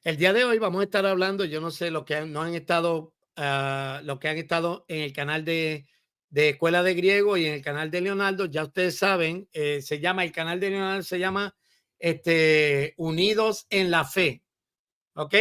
El día de hoy vamos a estar hablando, yo no sé, no han estado, los que han estado en el canal de Escuela de Griego y en el canal de Leonardo, ya ustedes saben, el canal de Leonardo se llama Unidos en la Fe, ¿ok?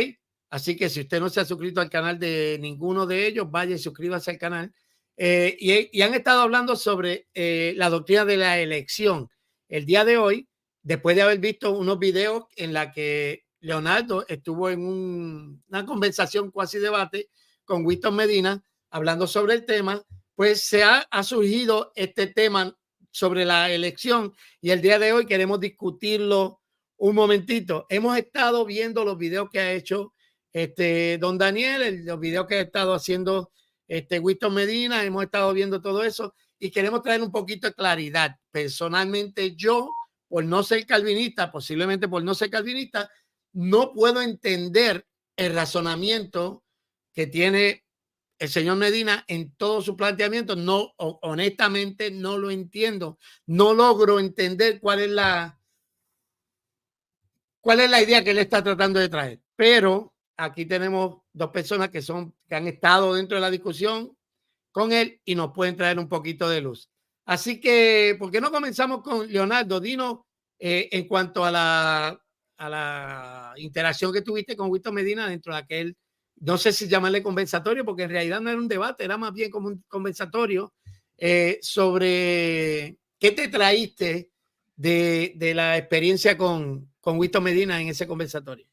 Así que si usted no se ha suscrito al canal de ninguno de ellos, vaya y suscríbase al canal. Y han estado hablando sobre la doctrina de la elección. El día de hoy, después de haber visto unos videos en la que Leonardo estuvo en una conversación, cuasi debate, con Winston Medina, hablando sobre el tema, pues ha surgido este tema sobre la elección y el día de hoy queremos discutirlo un momentito. Hemos estado viendo los videos que ha hecho don Daniel, los videos que ha estado haciendo Winston Medina, hemos estado viendo todo eso y queremos traer un poquito de claridad. Personalmente yo, por no ser calvinista, posiblemente por no ser calvinista, no puedo entender el razonamiento que tiene el señor Medina en todo su planteamiento. No, honestamente no lo entiendo. No logro entender cuál es la idea que él está tratando de traer. Pero aquí tenemos dos personas que han estado dentro de la discusión con él y nos pueden traer un poquito de luz. Así que, ¿por qué no comenzamos con Leonardo? Dinos en cuanto a la interacción que tuviste con Winston Medina dentro de aquel, no sé si llamarle conversatorio, porque en realidad no era un debate, era más bien como un conversatorio sobre qué te traíste de la experiencia con Winston Medina en ese conversatorio.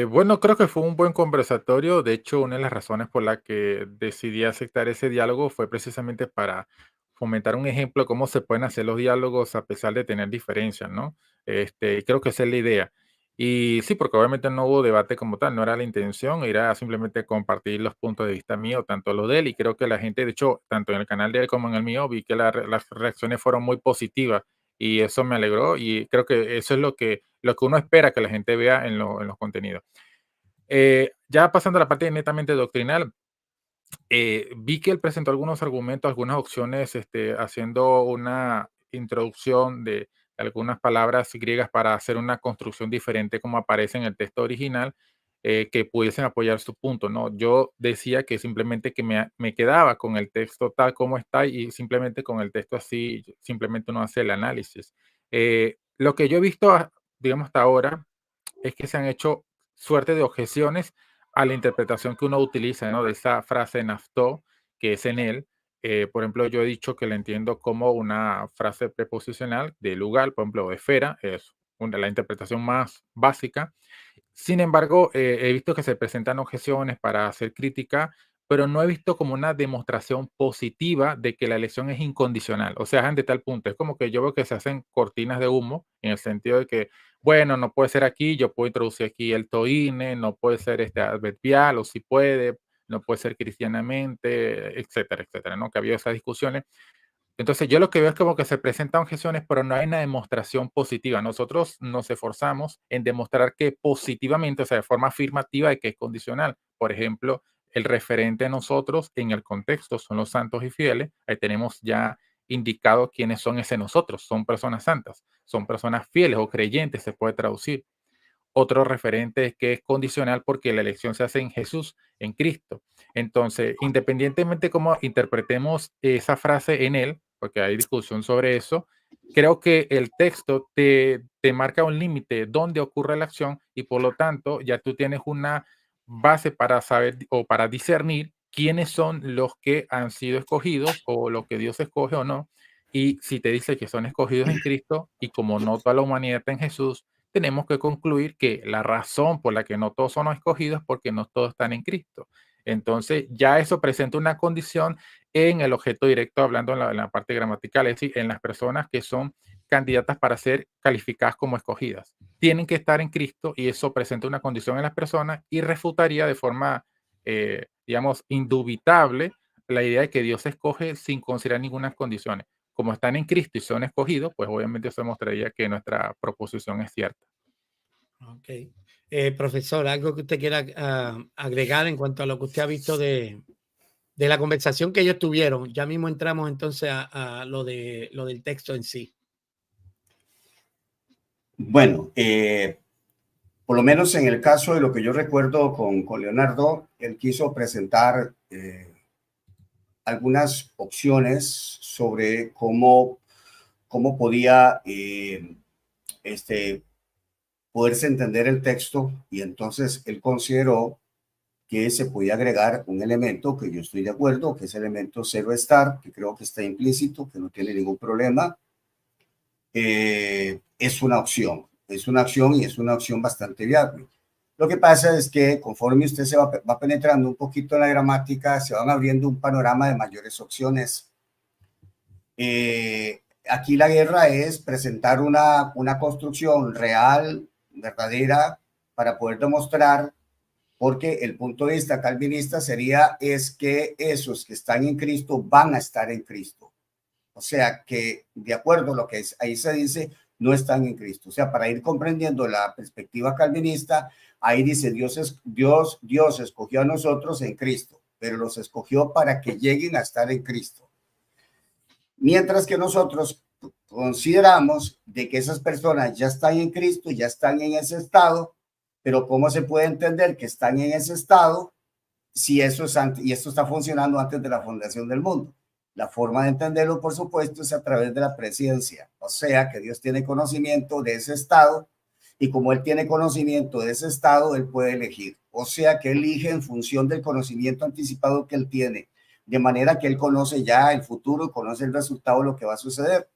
Bueno, creo que fue un buen conversatorio. De hecho, una de las razones por la que decidí aceptar ese diálogo fue precisamente para fomentar un ejemplo de cómo se pueden hacer los diálogos a pesar de tener diferencias, ¿no? Y creo que esa es la idea. Y sí, porque obviamente no hubo debate como tal, no era la intención, era simplemente compartir los puntos de vista míos, tanto los de él, y creo que la gente, de hecho, tanto en el canal de él como en el mío, vi que las reacciones fueron muy positivas y eso me alegró y creo que eso es lo que uno espera que la gente vea en los contenidos. Ya pasando a la parte netamente doctrinal, vi que él presentó algunos argumentos, algunas opciones, haciendo una introducción de algunas palabras griegas para hacer una construcción diferente como aparece en el texto original, que pudiesen apoyar su punto, ¿no? Yo decía que simplemente que me quedaba con el texto tal como está y simplemente con el texto así, simplemente uno hace el análisis. Lo que yo he visto, digamos, hasta ahora, es que se han hecho suerte de objeciones a la interpretación que uno utiliza, ¿no? De esa frase naftó, que es en él. Por ejemplo, yo he dicho que la entiendo como una frase preposicional de lugar, por ejemplo, de esfera, es la interpretación más básica. Sin embargo, he visto que se presentan objeciones para hacer crítica, pero no he visto como una demostración positiva de que la elección es incondicional. O sea, de tal punto. Es como que yo veo que se hacen cortinas de humo en el sentido de que, bueno, no puede ser aquí, yo puedo introducir aquí el toine, no puede ser este adverbial, o si puede, no puede ser cristianamente, etcétera, etcétera, ¿no? Que había esas discusiones. Entonces, yo lo que veo es como que se presentan objeciones, pero no hay una demostración positiva. Nosotros nos esforzamos en demostrar que positivamente, o sea, de forma afirmativa, de que es condicional. Por ejemplo, el referente de nosotros en el contexto son los santos y fieles. Ahí tenemos ya indicado quiénes son ese nosotros. Son personas santas, son personas fieles o creyentes, se puede traducir. Otro referente es que es condicional porque la elección se hace en Jesús, en Cristo. Entonces, independientemente cómo interpretemos esa frase en él, porque hay discusión sobre eso, creo que el texto te marca un límite donde ocurre la acción y por lo tanto ya tú tienes una base para saber o para discernir quiénes son los que han sido escogidos o lo que Dios escoge o no. Y si te dice que son escogidos en Cristo y como no toda la humanidad está en Jesús, tenemos que concluir que la razón por la que no todos son escogidos es porque no todos están en Cristo. Entonces, ya eso presenta una condición en el objeto directo, hablando en la parte gramatical, es decir, en las personas que son candidatas para ser calificadas como escogidas. Tienen que estar en Cristo y eso presenta una condición en las personas y refutaría de forma, digamos, indubitable la idea de que Dios escoge sin considerar ninguna condición. Como están en Cristo y son escogidos, pues obviamente eso demostraría que nuestra proposición es cierta. Ok. Profesor, algo que usted quiera agregar en cuanto a lo que usted ha visto de la conversación que ellos tuvieron. Ya mismo entramos entonces a lo del texto en sí. Bueno, por lo menos en el caso de lo que yo recuerdo con Leonardo, él quiso presentar algunas opciones sobre cómo podía poderse entender el texto, y entonces él consideró que se podía agregar un elemento que yo estoy de acuerdo, que es el elemento zero star, que creo que está implícito, que no tiene ningún problema. Es una opción y es una opción bastante viable. Lo que pasa es que conforme usted se va penetrando un poquito en la gramática, se van abriendo un panorama de mayores opciones. Aquí la guerra es presentar una construcción real, verdadera, para poder demostrar, porque el punto de vista calvinista es que esos que están en Cristo van a estar en Cristo. O sea que, de acuerdo a lo que ahí se dice, no están en Cristo. O sea, para ir comprendiendo la perspectiva calvinista, ahí dice, Dios escogió a nosotros en Cristo, pero los escogió para que lleguen a estar en Cristo. Mientras que nosotros consideramos de que esas personas ya están en Cristo, ya están en ese estado, pero ¿cómo se puede entender que están en ese estado si eso es y esto está funcionando antes de la fundación del mundo? La forma de entenderlo, por supuesto, es a través de la presciencia, o sea que Dios tiene conocimiento de ese estado, y como Él tiene conocimiento de ese estado, Él puede elegir, o sea que elige en función del conocimiento anticipado que Él tiene, de manera que Él conoce ya el futuro, conoce el resultado, lo que va a suceder.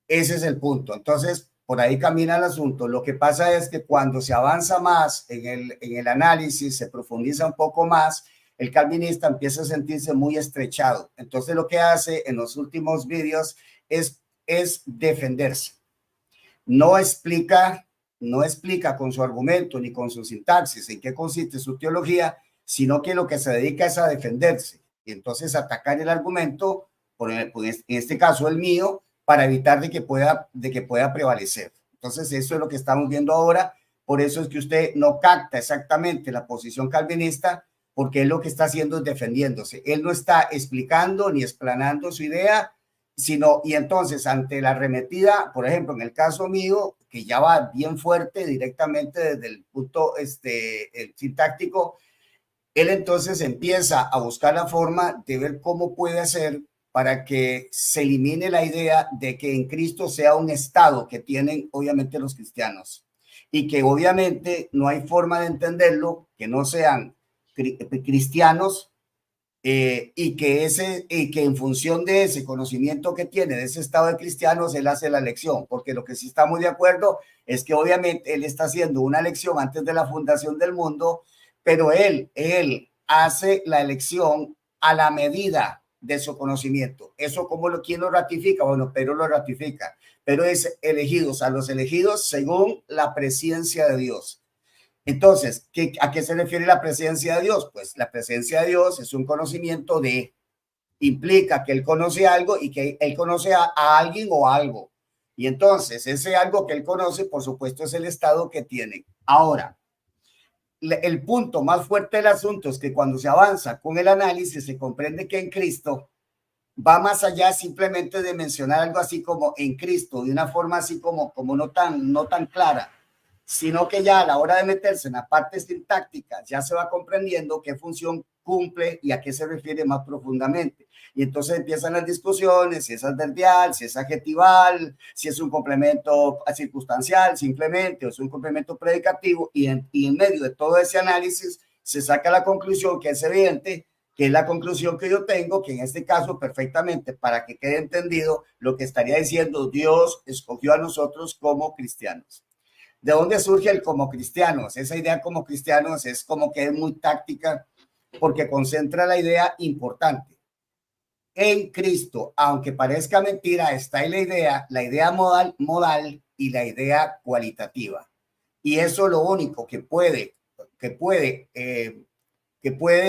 Ese es el punto. Entonces, por ahí camina el asunto. Lo que pasa es que cuando se avanza más en el análisis, se profundiza un poco más, el calvinista empieza a sentirse muy estrechado. Entonces, lo que hace en los últimos vídeos es defenderse. No explica con su argumento ni con su sintaxis en qué consiste su teología, sino que lo que se dedica es a defenderse y entonces atacar el argumento, en este caso el mío, para evitar de que pueda prevalecer. Entonces eso es lo que estamos viendo ahora. Por eso es que usted no capta exactamente la posición calvinista, porque él lo que está haciendo es defendiéndose. Él no está explicando ni explanando su idea, y entonces ante la arremetida, por ejemplo, en el caso mío, que ya va bien fuerte directamente desde el punto el sintáctico, él entonces empieza a buscar la forma de ver cómo puede hacer para que se elimine la idea de que en Cristo sea un estado que tienen obviamente los cristianos, y que obviamente no hay forma de entenderlo que no sean cristianos, y que en función de ese conocimiento que tiene de ese estado de cristianos, él hace la elección, porque lo que sí estamos de acuerdo es que obviamente él está haciendo una elección antes de la fundación del mundo, pero él hace la elección a la medida de su conocimiento. Eso, ¿quién lo ratifica? Bueno, Pedro lo ratifica, pero es elegidos, a los elegidos según la presciencia de Dios. Entonces, ¿a qué se refiere la presencia de Dios? Pues la presencia de Dios es un conocimiento implica que Él conoce algo y que Él conoce a alguien o algo. Y entonces, ese algo que Él conoce, por supuesto, es el estado que tiene. Ahora, el punto más fuerte del asunto es que cuando se avanza con el análisis, se comprende que en Cristo va más allá simplemente de mencionar algo así como en Cristo, de una forma así como no tan clara, sino que ya a la hora de meterse en la parte sintáctica ya se va comprendiendo qué función cumple y a qué se refiere más profundamente. Y entonces empiezan las discusiones, si es adverbial, si es adjetival, si es un complemento circunstancial simplemente, o es un complemento predicativo, y en medio de todo ese análisis se saca la conclusión que es evidente, que es la conclusión que yo tengo, que en este caso perfectamente, para que quede entendido, lo que estaría diciendo, Dios escogió a nosotros como cristianos. ¿De dónde surge el como cristianos? Esa idea como cristianos es como que es muy táctica, porque concentra la idea importante. En Cristo, aunque parezca mentira, está ahí la idea modal y la idea cualitativa. Y eso lo único que puede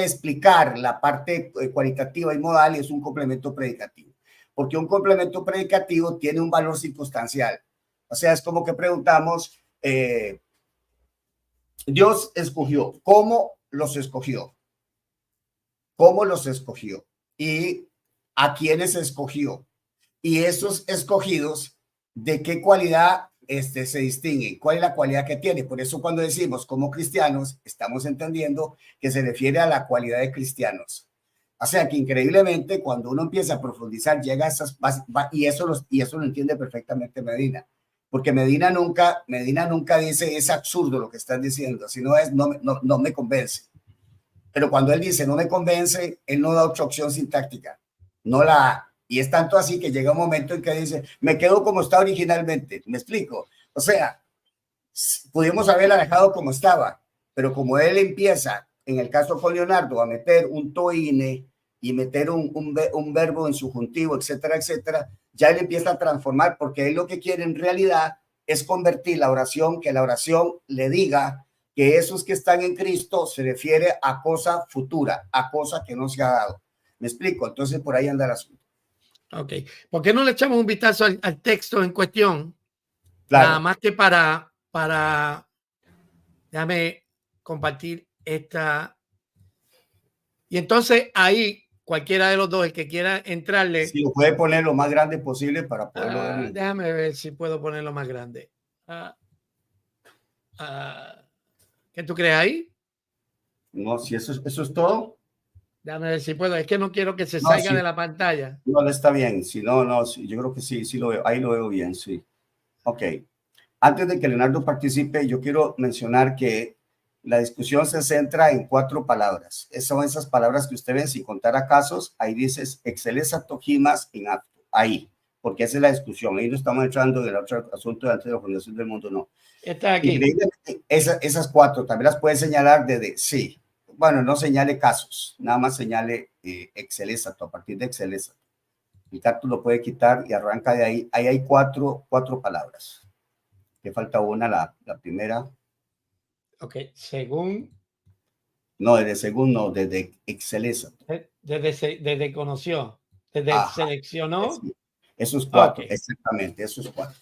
explicar la parte cualitativa y modal es un complemento predicativo. Porque un complemento predicativo tiene un valor circunstancial. O sea, es como que preguntamos, Dios escogió, ¿cómo los escogió? ¿Cómo los escogió? ¿Y a quiénes escogió? Y esos escogidos, ¿de qué cualidad se distinguen. ¿Cuál es la cualidad que tiene? Por eso cuando decimos como cristianos, estamos entendiendo que se refiere a la cualidad de cristianos. O sea que increíblemente cuando uno empieza a profundizar llega a esas bases, y eso lo entiende perfectamente Medina, porque Medina nunca dice es absurdo lo que están diciendo, sino es no me convence. Pero cuando él dice no me convence, él no da otra opción sintáctica, no la da. Y es tanto así que llega un momento en que dice, me quedo como está originalmente. ¿Me explico? O sea, pudimos haberla dejado como estaba, pero como él empieza, en el caso con Leonardo, a meter un toine y meter un verbo en subjuntivo, etcétera, etcétera, ya él empieza a transformar, porque él lo que quiere en realidad es convertir la oración, que la oración le diga que esos que están en Cristo se refiere a cosa futura, a cosa que no se ha dado. ¿Me explico? Entonces por ahí anda el asunto. Ok. ¿Por qué no le echamos un vistazo al texto en cuestión? Claro. Nada más que para déjame compartir esta. Y entonces ahí cualquiera de los dos, el que quiera entrarle. Si lo puede poner lo más grande posible para poderlo ver. Déjame ver si puedo ponerlo más grande. ¿Qué tú crees ahí? No, si eso es todo. Déjame ver si puedo. Es que no quiero que se salga sí. de la pantalla. No, está bien. Si no, sí, yo creo que sí lo veo. Ahí lo veo bien, sí. Ok. Antes de que Leonardo participe, yo quiero mencionar que la discusión se centra en 4 palabras. Son esas palabras que usted ve, sin contar a casos, ahí dices excelesa tojimas en acto. Ahí, porque esa es la discusión. Ahí no estamos entrando del otro asunto de antes de la fundación del mundo, no. Está aquí. Increíblemente, esas 4 también las puede señalar desde sí. Bueno, no señale casos, nada más señale excelesa, a partir de excelesa. El cactus lo puede quitar y arranca de ahí. Ahí hay 4 palabras. Que falta una, la primera. Ok, según. No, desde según, no, desde excelesa. Desde conoció, desde seleccionó. Esos 4, Okay. Exactamente, esos 4.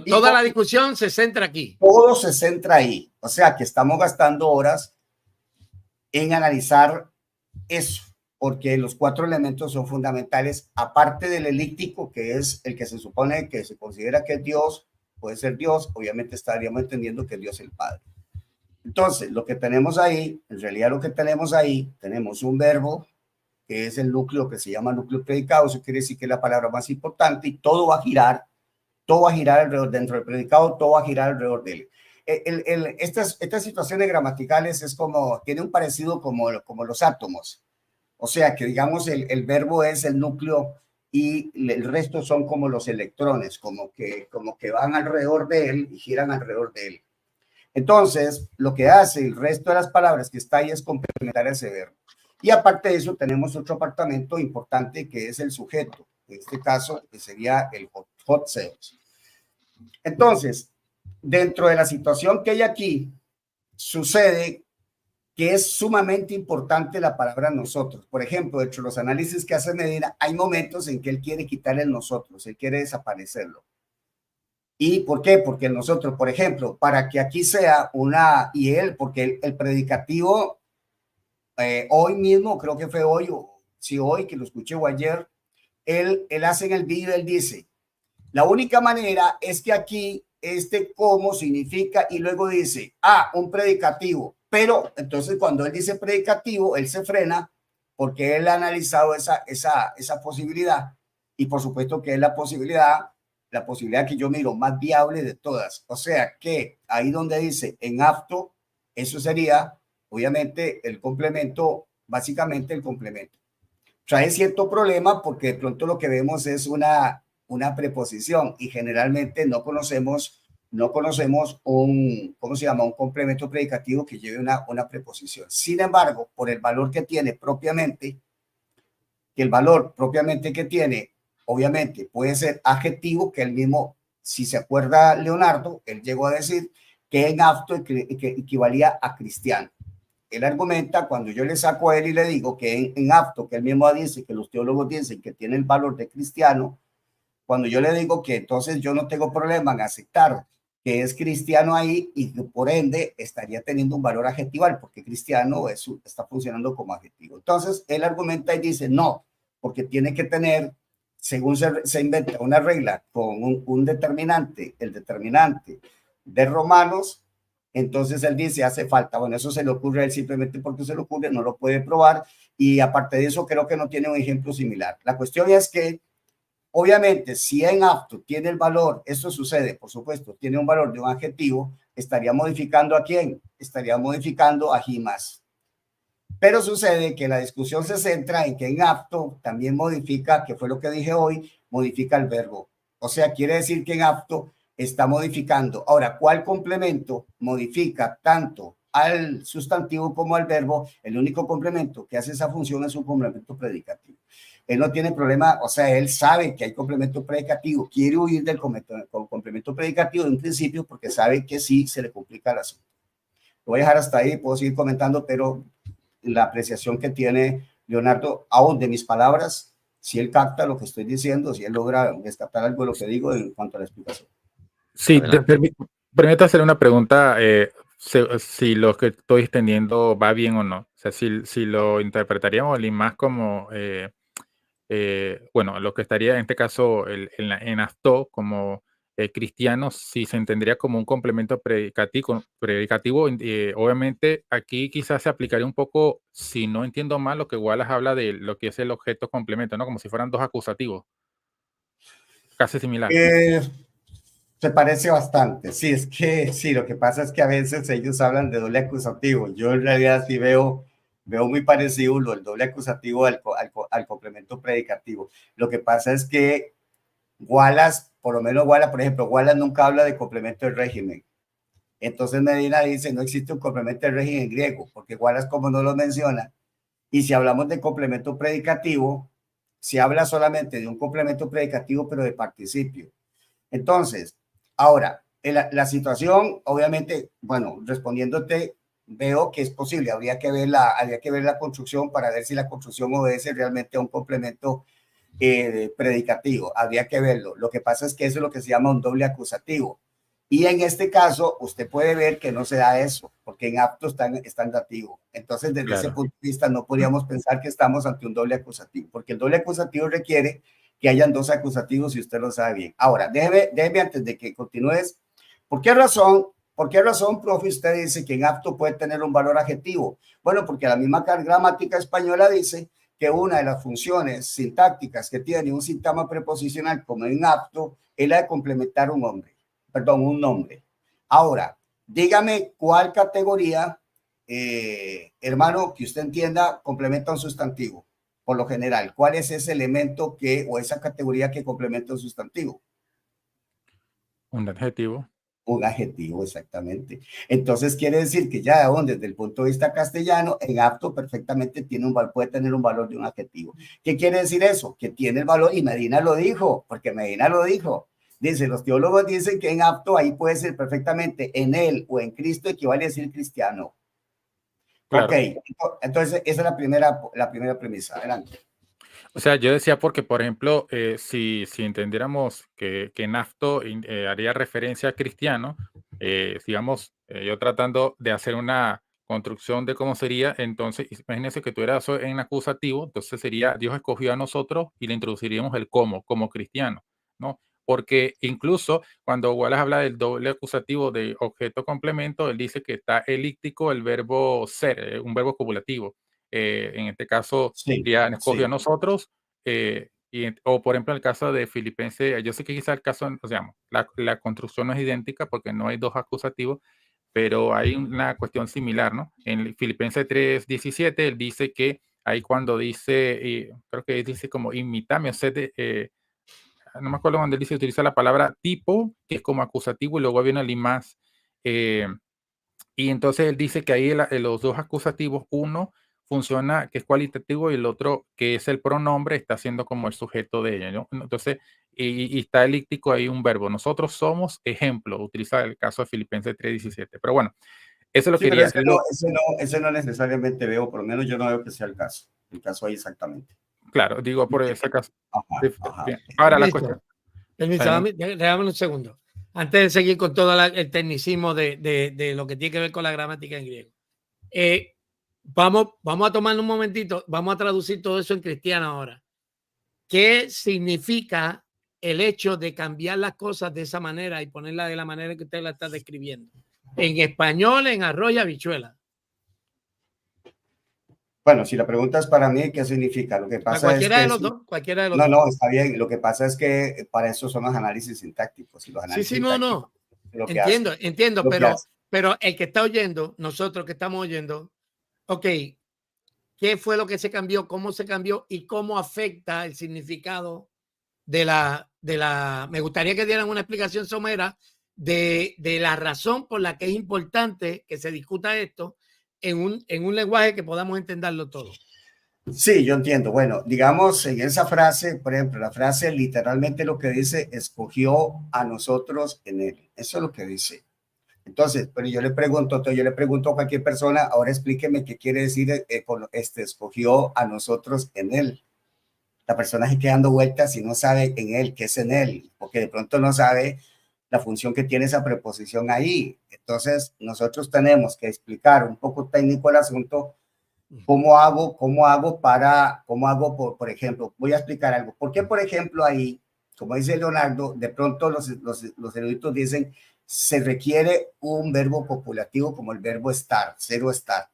Toda la discusión se centra aquí. Todo se centra ahí. O sea que estamos gastando horas en analizar eso, porque los 4 elementos son fundamentales, aparte del elíptico, que es el que se supone que se considera que es Dios, puede ser Dios, obviamente estaríamos entendiendo que Dios es el Padre. Entonces, lo que tenemos ahí, en realidad lo que tenemos ahí, tenemos un verbo, que es el núcleo que se llama núcleo predicado, eso quiere decir que es la palabra más importante, y todo va a girar alrededor, dentro del predicado, todo va a girar alrededor de él. Estas situaciones gramaticales es como, tiene un parecido como los átomos. O sea, que digamos el verbo es el núcleo y el resto son como los electrones, como que van alrededor de él y giran alrededor de él. Entonces, lo que hace el resto de las palabras que está ahí es complementar ese verbo. Y aparte de eso, tenemos otro apartamento importante que es el sujeto. En este caso, que sería el hot sales. Entonces, dentro de la situación que hay aquí, sucede que es sumamente importante la palabra nosotros. Por ejemplo, dentro de los análisis que hace Medina, hay momentos en que él quiere quitar el nosotros, él quiere desaparecerlo. ¿Y por qué? Porque el nosotros, por ejemplo, para que aquí sea una, y él, porque el predicativo, hoy mismo, creo que fue hoy, o sí hoy, que lo escuché o ayer, él hace en el vídeo, él dice, la única manera es que aquí como significa, y luego dice, un predicativo. Pero entonces cuando él dice predicativo, él se frena porque él ha analizado esa posibilidad. Y por supuesto que es la posibilidad que yo miro más viable de todas. O sea que ahí donde dice en apto, eso sería obviamente el complemento, básicamente el complemento. Trae cierto problema porque de pronto lo que vemos es una preposición y generalmente no conocemos un complemento predicativo que lleve una preposición. Sin embargo, por el valor que tiene propiamente, obviamente puede ser adjetivo, que él mismo, si se acuerda Leonardo, él llegó a decir que en apto equivalía a cristiano. Él argumenta, cuando yo le saco a él y le digo que en apto, que él mismo dice, que los teólogos dicen que tiene el valor de cristiano, cuando yo le digo que entonces yo no tengo problema en aceptar que es cristiano ahí y que por ende estaría teniendo un valor adjetival, porque cristiano está funcionando como adjetivo. Entonces él argumenta y dice no, porque tiene que tener según se inventa una regla con un determinante, el determinante de Romanos, entonces él dice, hace falta. Bueno, eso se le ocurre a él simplemente porque se le ocurre, no lo puede probar, y aparte de eso creo que no tiene un ejemplo similar. La cuestión es que, obviamente, si en apto tiene el valor, eso sucede, por supuesto, tiene un valor de un adjetivo, estaría modificando ¿a quién? Estaría modificando a he más. Pero sucede que la discusión se centra en que en apto también modifica, que fue lo que dije hoy, modifica el verbo. O sea, quiere decir que en apto está modificando. Ahora, ¿cuál complemento modifica tanto al sustantivo como al verbo? El único complemento que hace esa función es un complemento predicativo. Él no tiene problema, o sea, él sabe que hay complemento predicativo, quiere huir del complemento predicativo de un principio porque sabe que sí se le complica el asunto. Lo voy a dejar hasta ahí, puedo seguir comentando, pero la apreciación que tiene Leonardo, aún de mis palabras, si él capta lo que estoy diciendo, si él logra descartar algo de lo que digo en cuanto a la explicación. Sí, permítame hacer una pregunta, si lo que estoy extendiendo va bien o no. O sea, si lo interpretaríamos más como, bueno, lo que estaría en este caso en acto como cristiano, si se entendería como un complemento predicativo, obviamente aquí quizás se aplicaría un poco, si no entiendo mal, lo que Wallace habla de lo que es el objeto complemento, ¿no? Como si fueran dos acusativos, casi similar. Se parece bastante. Sí, es que sí, lo que pasa es que a veces ellos hablan de doble acusativo. Yo en realidad sí veo muy parecido el doble acusativo al complemento predicativo. Lo que pasa es que Wallace, por lo menos Wallace, por ejemplo, Wallace nunca habla de complemento del régimen. Entonces Medina dice, no existe un complemento del régimen griego, porque Wallace como no lo menciona. Y si hablamos de complemento predicativo, se habla solamente de un complemento predicativo, pero de participio. Entonces, ahora, la situación, obviamente, bueno, respondiéndote, veo que es posible, habría que ver la construcción para ver si la construcción obedece realmente a un complemento predicativo, habría que verlo. Lo que pasa es que eso es lo que se llama un doble acusativo. Y en este caso, usted puede ver que no se da eso, porque en apto está en dativo. Entonces, desde ese punto de vista, no podríamos pensar que estamos ante un doble acusativo, porque el doble acusativo requiere que hayan dos acusativos y usted lo sabe bien. Ahora, déjeme antes de que continúes, ¿por qué razón, profe, usted dice que en apto puede tener un valor adjetivo? Bueno, porque la misma gramática española dice que una de las funciones sintácticas que tiene un sintagma preposicional como en apto es la de complementar un nombre. Ahora, dígame cuál categoría, hermano, que usted entienda, complementa un sustantivo. Por lo general, ¿cuál es ese elemento o esa categoría que complementa un sustantivo? Un adjetivo. Un adjetivo, exactamente. Entonces quiere decir que ya aún desde el punto de vista castellano, en apto perfectamente puede tener un valor de un adjetivo. ¿Qué quiere decir eso? Que tiene el valor, y Medina lo dijo, porque Medina lo dijo. Dice, los teólogos dicen que en apto ahí puede ser perfectamente en él o en Cristo equivale a decir cristiano. Claro. Ok, entonces esa es la primera premisa. Adelante. O sea, yo decía porque, por ejemplo, si entendiéramos que NAFTO haría referencia a cristiano, digamos, yo tratando de hacer una construcción de cómo sería, entonces, imagínense que tú eras en acusativo, entonces sería Dios escogió a nosotros y le introduciríamos el como cristiano, ¿no? Porque incluso cuando Wallace habla del doble acusativo de objeto complemento, él dice que está elíptico el verbo ser, un verbo copulativo. En este caso, Sí, ya escogió a sí. nosotros, o por ejemplo en el caso de Filipenses, yo sé que quizá el caso, o sea, la construcción no es idéntica porque no hay dos acusativos, pero hay una cuestión similar, ¿no? En Filipenses 3:17, él dice que ahí cuando dice, creo que dice como imitame, o sea, no me acuerdo cuando él dice, utiliza la palabra tipo, que es como acusativo, y luego viene el y más. Y entonces él dice que ahí los dos acusativos, uno funciona que es cualitativo y el otro que es el pronombre está siendo como el sujeto de ella, ¿no? Entonces, y está elíptico ahí un verbo. Nosotros somos ejemplo, utiliza el caso de Filipenses 3:17. Pero bueno, eso lo Sí, pero quería. ese no necesariamente veo, por lo menos yo no veo que sea el caso. El caso ahí exactamente. Claro, digo por ese caso. Ajá, ajá. Bien. Ahora la Permiso, cuestión. permiso, déjame un segundo. Antes de seguir con todo el tecnicismo de lo que tiene que ver con la gramática en griego. Vamos a tomar un momentito, vamos a traducir todo eso en cristiano ahora. ¿qué significa el hecho de cambiar las cosas de esa manera y ponerla de la manera que usted la está describiendo? En español, en arroz y habichuela. Bueno, si la pregunta es para mí, ¿qué significa? Lo que pasa es Cualquiera que de los dos, cualquiera de los no, dos. no, está bien. Lo que pasa es que para eso son los análisis sintácticos y los Sí, análisis sí, no, sintácticos no. es lo que Entiendo, hacen, entiendo, lo que hacen. pero el que está oyendo, nosotros que estamos oyendo, ok, ¿qué fue lo que se cambió? ¿Cómo se cambió? ¿Y cómo afecta el significado me gustaría que dieran una explicación somera de la razón por la que es importante que se discuta esto en un lenguaje que podamos entenderlo todo. Sí, yo entiendo. Bueno, digamos en esa frase, por ejemplo, la frase literalmente lo que dice, escogió a nosotros en él. Eso es lo que dice. Entonces, pero yo le pregunto a cualquier persona, ahora explíqueme qué quiere decir con escogió a nosotros en él. La persona se queda dando vueltas y no sabe en él, qué es en él, porque de pronto no sabe la función que tiene esa preposición ahí. Entonces, nosotros tenemos que explicar un poco técnico el asunto. ¿Cómo hago por ejemplo, voy a explicar algo? ¿Por qué, por ejemplo, ahí, como dice Leonardo, de pronto los eruditos dicen, se requiere un verbo copulativo como el verbo estar, ser o estar?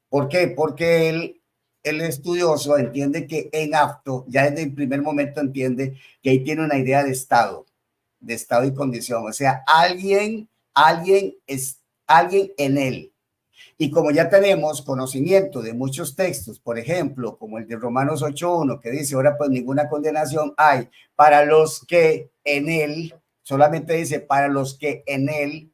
¿Por qué? Porque el estudioso entiende que en apto, ya desde el primer momento entiende que ahí tiene una idea de estado y condición. O sea, alguien en él. Y como ya tenemos conocimiento de muchos textos, por ejemplo, como el de Romanos 8.1, que dice, ahora pues ninguna condenación hay para los que en él, solamente dice para los que en él,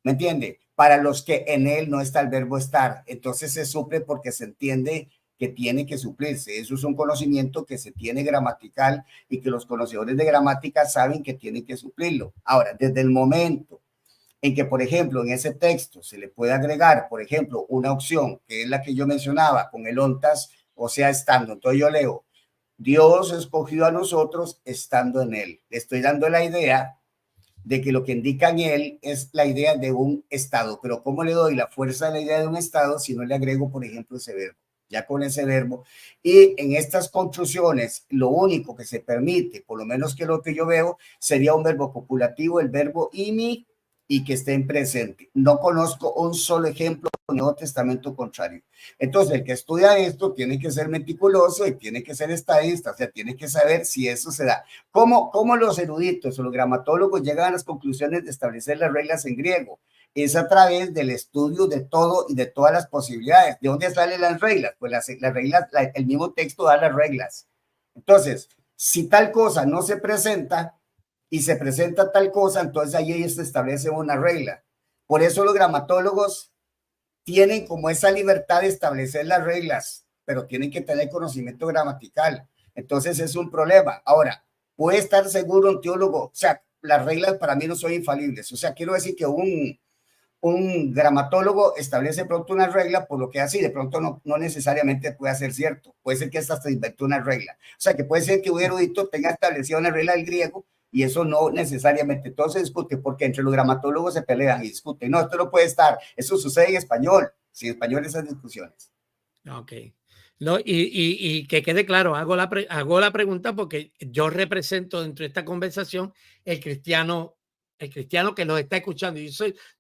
¿me entiende? Para los que en él no está el verbo estar. Entonces se suple porque se entiende que tiene que suplirse. Eso es un conocimiento que se tiene gramatical y que los conocedores de gramática saben que tienen que suplirlo. Ahora, desde el momento en que, por ejemplo, en ese texto se le puede agregar, por ejemplo, una opción, que es la que yo mencionaba con el ontas, o sea, estando. Entonces yo leo, Dios escogió a nosotros estando en él. Le estoy dando la idea de que lo que indica en él es la idea de un estado, pero ¿cómo le doy la fuerza a la idea de un estado si no le agrego, por ejemplo, ese verbo? Ya con ese verbo. Y en estas construcciones, lo único que se permite, por lo menos que lo que yo veo, sería un verbo copulativo, el verbo imi, y que esté en presente. No conozco un solo ejemplo en el Nuevo Testamento contrario. Entonces, el que estudia esto tiene que ser meticuloso y tiene que ser estadista, o sea, tiene que saber si eso se da. ¿Cómo los eruditos o los gramatólogos llegan a las conclusiones de establecer las reglas en griego? Es a través del estudio de todo y de todas las posibilidades. ¿De dónde salen las reglas? Pues las reglas, el mismo texto da las reglas. Entonces, si tal cosa no se presenta y se presenta tal cosa, entonces ahí se establece una regla. Por eso los gramatólogos tienen como esa libertad de establecer las reglas, pero tienen que tener conocimiento gramatical. Entonces es un problema. Ahora, puede estar seguro un teólogo, o sea, las reglas para mí no son infalibles. O sea, quiero decir que un gramatólogo establece pronto una regla por lo que así, de pronto no necesariamente puede ser cierto. Puede ser que hasta se inventó una regla. O sea, que puede ser que un erudito tenga establecida una regla del griego y eso no necesariamente. Todo se discute porque entre los gramatólogos se pelean y discuten. No, esto no puede estar. Eso sucede en español. Sí, en español esas discusiones. Ok. No, y que quede claro, hago la pregunta porque yo represento dentro de esta conversación el cristiano que los está escuchando.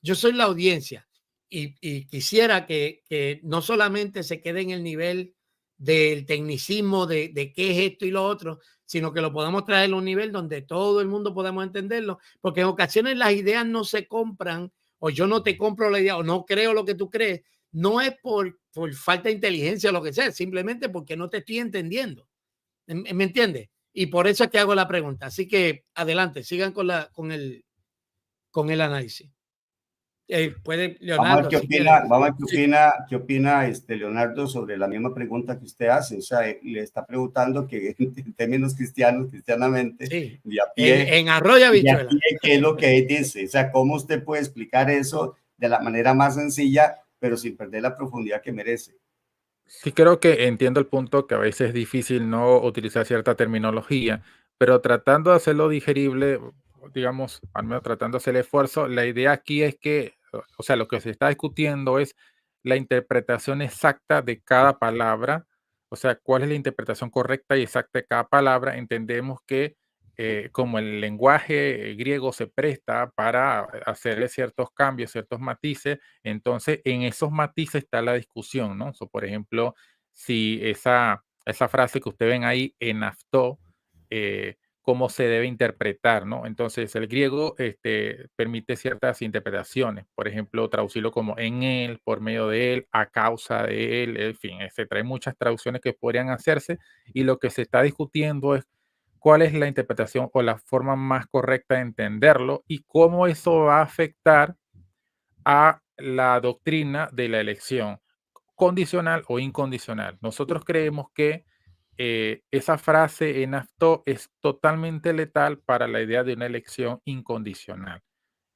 Yo soy la audiencia y quisiera que no solamente se quede en el nivel del tecnicismo de qué es esto y lo otro, sino que lo podamos traer a un nivel donde todo el mundo podamos entenderlo, porque en ocasiones las ideas no se compran o yo no te compro la idea o no creo lo que tú crees, no es por falta de inteligencia o lo que sea, simplemente porque no te estoy entendiendo. ¿Me entiendes? Y por eso es que hago la pregunta. Así que adelante, sigan con el análisis. Puede Leonardo, si quiere. Vamos a ver qué opina Leonardo sobre la misma pregunta que usted hace. O sea, le está preguntando que en términos cristianamente, Sí, de a pie, en arroz y habichuela. ¿qué es lo que dice? O sea, ¿cómo usted puede explicar eso de la manera más sencilla, pero sin perder la profundidad que merece? Sí, creo que entiendo el punto que a veces es difícil no utilizar cierta terminología, pero tratando de hacerlo digerible, digamos, al menos tratando de hacer el esfuerzo, la idea aquí es que, o sea, lo que se está discutiendo es la interpretación exacta de cada palabra O sea, ¿cuál es la interpretación correcta y exacta de cada palabra? Entendemos que como el lenguaje griego se presta para hacerle ciertos cambios, ciertos matices, entonces en esos matices está la discusión, ¿no? So, por ejemplo, si esa frase que ustedes ven ahí en aftó, cómo se debe interpretar, ¿no? Entonces, el griego permite ciertas interpretaciones, por ejemplo, traducirlo como en él, por medio de él, a causa de él, en fin, etcétera. Hay muchas traducciones que podrían hacerse y lo que se está discutiendo es cuál es la interpretación o la forma más correcta de entenderlo y cómo eso va a afectar a la doctrina de la elección, condicional o incondicional. Nosotros creemos que esa frase en Aftó es totalmente letal para la idea de una elección incondicional.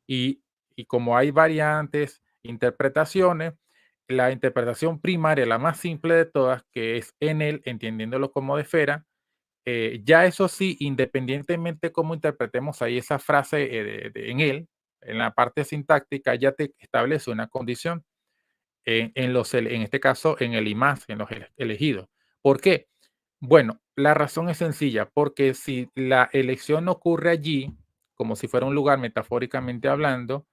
Y, y como hay variantes, interpretaciones, la interpretación primaria, la más simple de todas, que es en él, entendiéndolo como de Fera, ya eso sí, independientemente cómo interpretemos ahí esa frase en él, en la parte sintáctica, ya te establece una condición en este caso, en el IMAS, en los elegidos. ¿Por qué? Bueno, la razón es sencilla, porque si la elección ocurre allí, como si fuera un lugar metafóricamente hablando,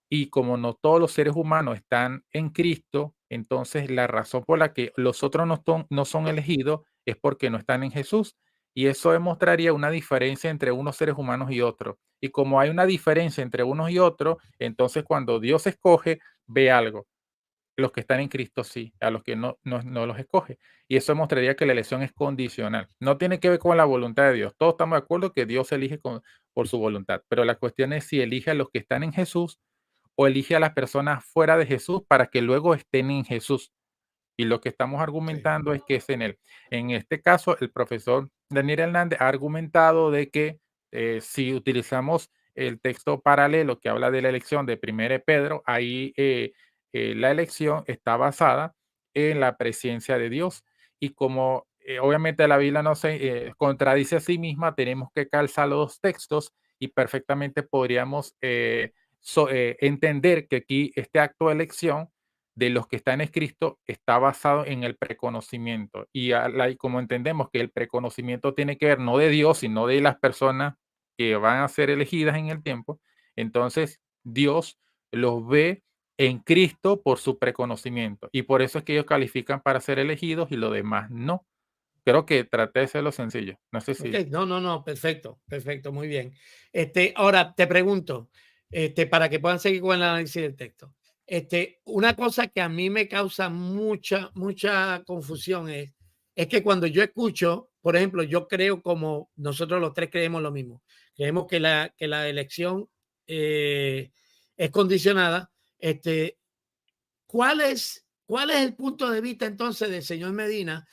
y como no todos los seres humanos están en Cristo, entonces la razón por la que los otros no son elegidos es porque no están en Jesús. Y eso demostraría una diferencia entre unos seres humanos y otros. Y como hay una diferencia entre unos y otros, entonces cuando Dios escoge, ve algo. Los que están en Cristo sí, a los que no los escoge. Y eso mostraría que la elección es condicional. No tiene que ver con la voluntad de Dios. Todos estamos de acuerdo que Dios elige por su voluntad, pero la cuestión es si elige a los que están en Jesús o elige a las personas fuera de Jesús para que luego estén en Jesús. Y lo que estamos Sí. argumentando es que es en él. En este caso, el profesor Daniel Hernández ha argumentado de que si utilizamos el texto paralelo que habla de la elección de 1 Pedro, ahí la elección está basada en la presencia de Dios. Y como obviamente la Biblia no se contradice a sí misma, tenemos que calzar los dos textos y perfectamente podríamos entender que aquí este acto de elección de los que están en Cristo está basado en el preconocimiento. Y como entendemos que el preconocimiento tiene que ver no de Dios, sino de las personas que van a ser elegidas en el tiempo, entonces Dios los ve en Cristo por su preconocimiento. Y por eso es que ellos califican para ser elegidos y los demás no. Creo que traté de hacerlo sencillo. No sé Ok, si. no, perfecto, perfecto, muy bien. Ahora te pregunto, para que puedan seguir con el análisis del texto. Una cosa que a mí me causa mucha confusión es que cuando yo escucho, por ejemplo, yo creo como nosotros los tres creemos lo mismo. Creemos que la elección es condicionada. ¿Cuál es el punto de vista entonces del señor Medina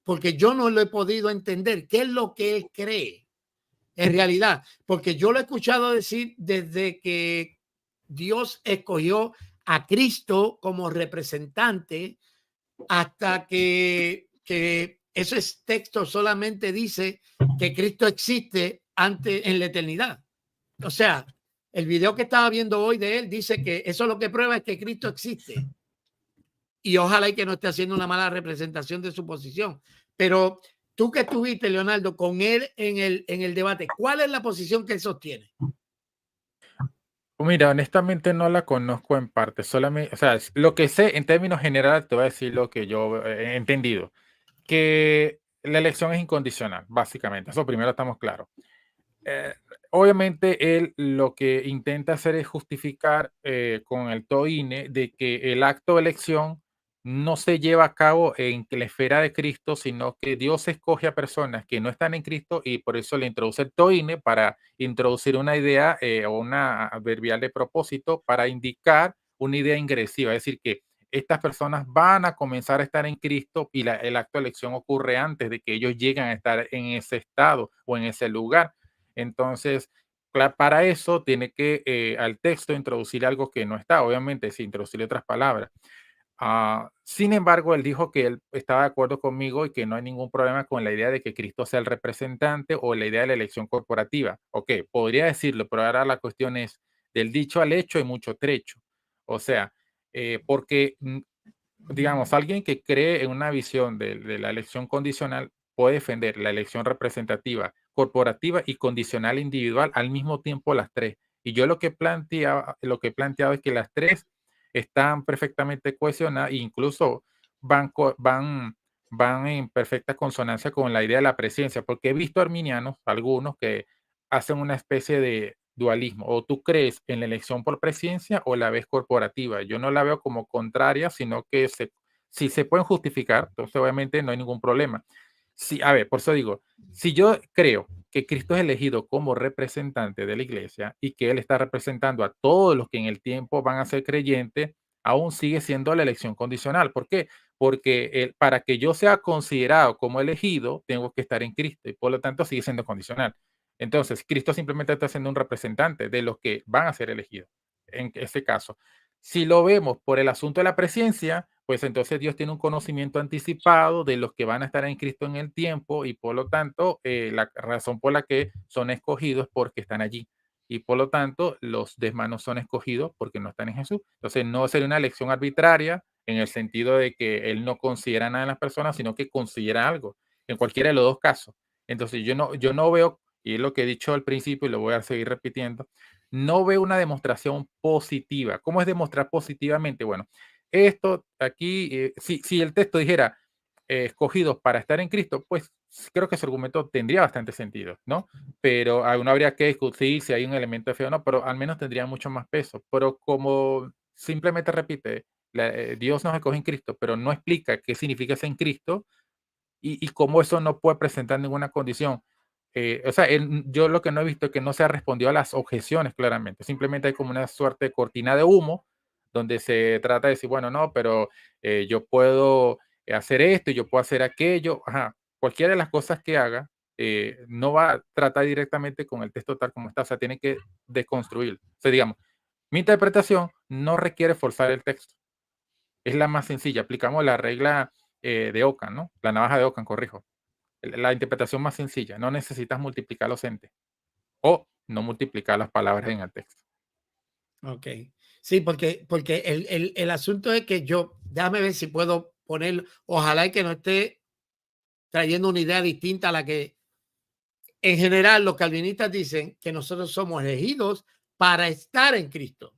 porque yo no lo he podido entender, qué es lo que él cree en realidad? Porque yo lo he escuchado decir desde que Dios escogió a Cristo como representante hasta que ese texto solamente dice que Cristo existe antes en la eternidad. O sea, el video que estaba viendo hoy de él dice que eso lo que prueba es que Cristo existe y ojalá y que no esté haciendo una mala representación de su posición. Pero tú que estuviste, Leonardo, con él en el debate, ¿cuál es la posición que él sostiene? Mira, honestamente no la conozco en parte, solamente, o sea, lo que sé en términos generales, te voy a decir lo que yo he entendido, que la elección es incondicional, básicamente, eso primero estamos claros. Eh, Obviamente él lo que intenta hacer es justificar con el TOINE de que el acto de elección no se lleva a cabo en la esfera de Cristo, sino que Dios escoge a personas que no están en Cristo y por eso le introduce el TOINE para introducir una idea o una adverbial de propósito para indicar una idea ingresiva, es decir, que estas personas van a comenzar a estar en Cristo y el acto de elección ocurre antes de que ellos lleguen a estar en ese estado o en ese lugar. Entonces, para eso tiene que al texto introducir algo que no está, obviamente, sin introducir otras palabras. Sin embargo, él dijo que él estaba de acuerdo conmigo y que no hay ningún problema con la idea de que Cristo sea el representante o la idea de la elección corporativa. Ok, podría decirlo, pero ahora la cuestión es del dicho al hecho hay mucho trecho. O sea, porque digamos, alguien que cree en una visión de la elección condicional puede defender la elección representativa, corporativa y condicional individual al mismo tiempo las tres. Y yo lo que he planteado es que las tres están perfectamente cohesionadas e incluso van en perfecta consonancia con la idea de la presencia, porque he visto arminianos, algunos, que hacen una especie de dualismo, o tú crees en la elección por presencia o la ves corporativa. Yo no la veo como contraria, sino que si se pueden justificar, entonces obviamente no hay ningún problema. Sí, a ver, por eso digo, si yo creo que Cristo es elegido como representante de la iglesia y que Él está representando a todos los que en el tiempo van a ser creyentes, aún sigue siendo la elección condicional. ¿Por qué? Porque para que yo sea considerado como elegido, tengo que estar en Cristo y por lo tanto sigue siendo condicional. Entonces, Cristo simplemente está siendo un representante de los que van a ser elegidos. En ese caso, si lo vemos por el asunto de la presencia, pues entonces Dios tiene un conocimiento anticipado de los que van a estar en Cristo en el tiempo y por lo tanto la razón por la que son escogidos es porque están allí. Y por lo tanto, los demás no son escogidos porque no están en Jesús. Entonces, no sería una elección arbitraria en el sentido de que Él no considera nada en las personas, sino que considera algo en cualquiera de los dos casos. Entonces, yo no veo, y es lo que he dicho al principio y lo voy a seguir repitiendo, no veo una demostración positiva. ¿Cómo es demostrar positivamente? Bueno, esto aquí, si el texto dijera escogidos para estar en Cristo, pues creo que ese argumento tendría bastante sentido, ¿no? Pero aún habría que discutir si hay un elemento de fe o no, pero al menos tendría mucho más peso. Pero como simplemente repite, Dios nos escoge en Cristo, pero no explica qué significa ser en Cristo y cómo eso no puede presentar ninguna condición. O sea, yo lo que no he visto es que no se ha respondido a las objeciones claramente. Simplemente hay como una suerte de cortina de humo donde se trata de decir, bueno, no, pero yo puedo hacer esto y yo puedo hacer aquello. Ajá. Cualquiera de las cosas que haga no va a tratar directamente con el texto tal como está. O sea, tiene que desconstruir. O sea, digamos, mi interpretación no requiere forzar el texto. Es la más sencilla. Aplicamos la regla de Ockham, ¿no? La navaja de Ockham, corrijo. La interpretación más sencilla. No necesitas multiplicar los entes o no multiplicar las palabras en el texto. Ok. Sí, porque el asunto es que déjame ver si puedo poner, ojalá y que no esté trayendo una idea distinta a la que en general los calvinistas dicen que nosotros somos elegidos para estar en Cristo.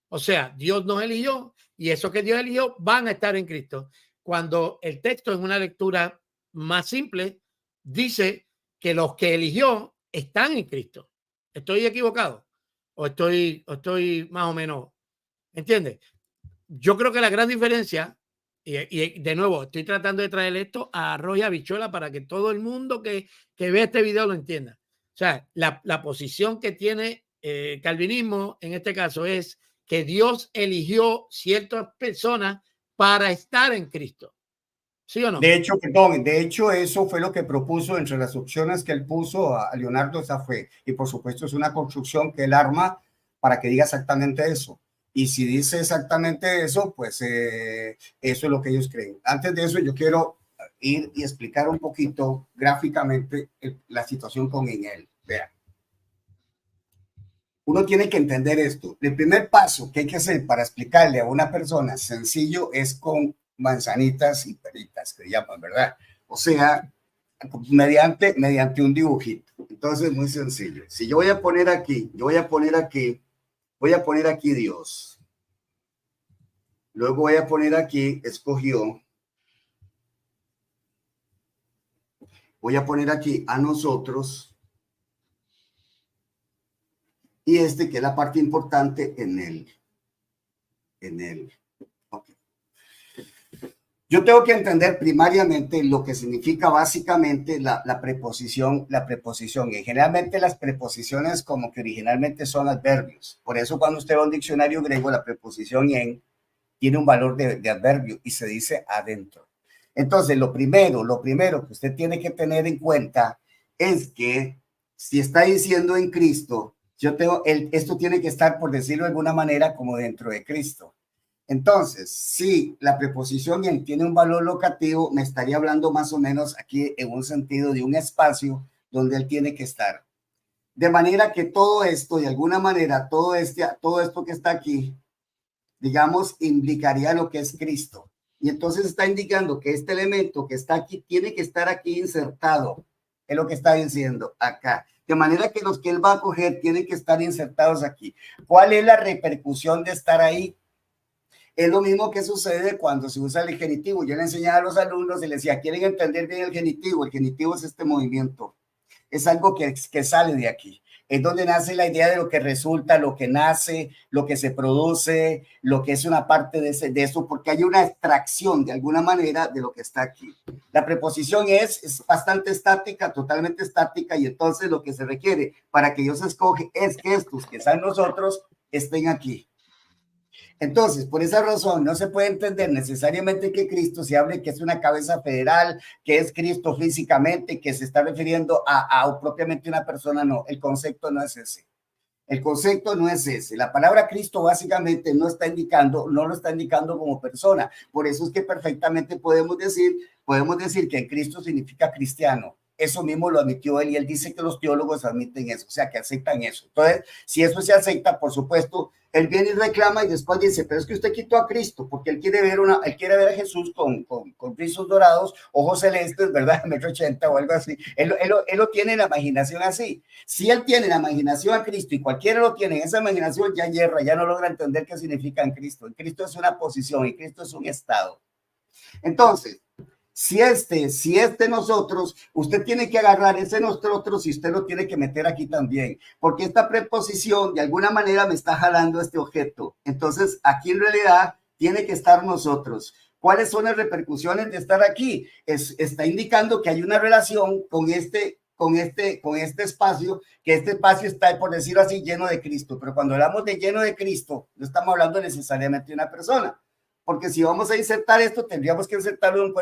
O sea, Dios nos eligió y eso que Dios eligió van a estar en Cristo. Cuando el texto en una lectura más simple dice que los que eligió están en Cristo. ¿Estoy equivocado? ¿O estoy más o menos? ¿Entiendes? Yo creo que la gran diferencia, y de nuevo, estoy tratando de traer esto a arroz y habichuela para que todo el mundo que ve este video lo entienda. O sea, la posición que tiene calvinismo en este caso es que Dios eligió ciertas personas para estar en Cristo. ¿Sí o no? De hecho, perdón, de hecho eso fue lo que propuso entre las opciones que él puso a Leonardo, esa fue. Y por supuesto es una construcción que él arma para que diga exactamente eso. Y si dice exactamente eso, pues eso es lo que ellos creen. Antes de eso, yo quiero ir y explicar un poquito gráficamente la situación con Enel. Vean. Uno tiene que entender esto. El primer paso que hay que hacer para explicarle a una persona sencillo es con manzanitas y peritas, que llaman, ¿verdad? O sea, mediante un dibujito. Entonces, muy sencillo. Si yo voy a poner aquí, voy a poner aquí Dios. Luego voy a poner aquí, escogió. Voy a poner aquí a nosotros. Y que es la parte importante en él. Okay. Yo tengo que entender primariamente lo que significa básicamente la preposición. Y generalmente las preposiciones como que originalmente son adverbios. Por eso cuando usted va a un diccionario griego, la preposición en tiene un valor de adverbio y se dice adentro. Entonces, lo primero que usted tiene que tener en cuenta es que si está diciendo en Cristo, esto tiene que estar, por decirlo de alguna manera, como dentro de Cristo. Entonces, si la preposición en tiene un valor locativo, me estaría hablando más o menos aquí en un sentido de un espacio donde él tiene que estar. De manera que todo esto, de alguna manera, todo esto que está aquí, digamos, implicaría lo que es Cristo. Y entonces está indicando que este elemento que está aquí tiene que estar aquí insertado. Es lo que está diciendo acá. De manera que los que él va a coger tienen que estar insertados aquí. ¿Cuál es la repercusión de estar ahí? Es lo mismo que sucede cuando se usa el genitivo. Yo le enseñaba a los alumnos y les decía, ¿quieren entender bien el genitivo? El genitivo es este movimiento. Es algo que sale de aquí. Es donde nace la idea de lo que resulta, lo que nace, lo que se produce, lo que es una parte de eso, porque hay una extracción de alguna manera de lo que está aquí. La preposición es bastante estática, totalmente estática, y entonces lo que se requiere para que Dios escoge es que estos que están nosotros estén aquí. Entonces, por esa razón, no se puede entender necesariamente que Cristo se hable que es una cabeza federal, que es Cristo físicamente, que se está refiriendo a propiamente una persona. No, el concepto no es ese. El concepto no es ese. La palabra Cristo básicamente no lo está indicando como persona. Por eso es que perfectamente podemos decir que en Cristo significa cristiano. Eso mismo lo admitió él y él dice que los teólogos admiten eso, o sea, que aceptan eso. Entonces, si eso se acepta, por supuesto, él viene y reclama y después dice, pero es que usted quitó a Cristo porque él quiere ver a Jesús con rizos dorados, ojos celestes, ¿verdad? 1,80 m o algo así. Él lo tiene en la imaginación así. Si él tiene en la imaginación a Cristo y cualquiera lo tiene en esa imaginación, ya hierra, ya no logra entender qué significa en Cristo. En Cristo es una posición, en Cristo es un estado. Entonces, si nosotros, usted tiene que agarrar ese nosotros y usted lo tiene que meter aquí también, porque esta preposición de alguna manera me está jalando este objeto. Entonces, aquí en realidad tiene que estar nosotros. ¿Cuáles son las repercusiones de estar aquí? Está indicando que hay una relación con este espacio, que este espacio está, por decirlo así, lleno de Cristo. Pero cuando hablamos de lleno de Cristo, no estamos hablando necesariamente de una persona. Porque si vamos a insertar esto, tendríamos que insertarlo en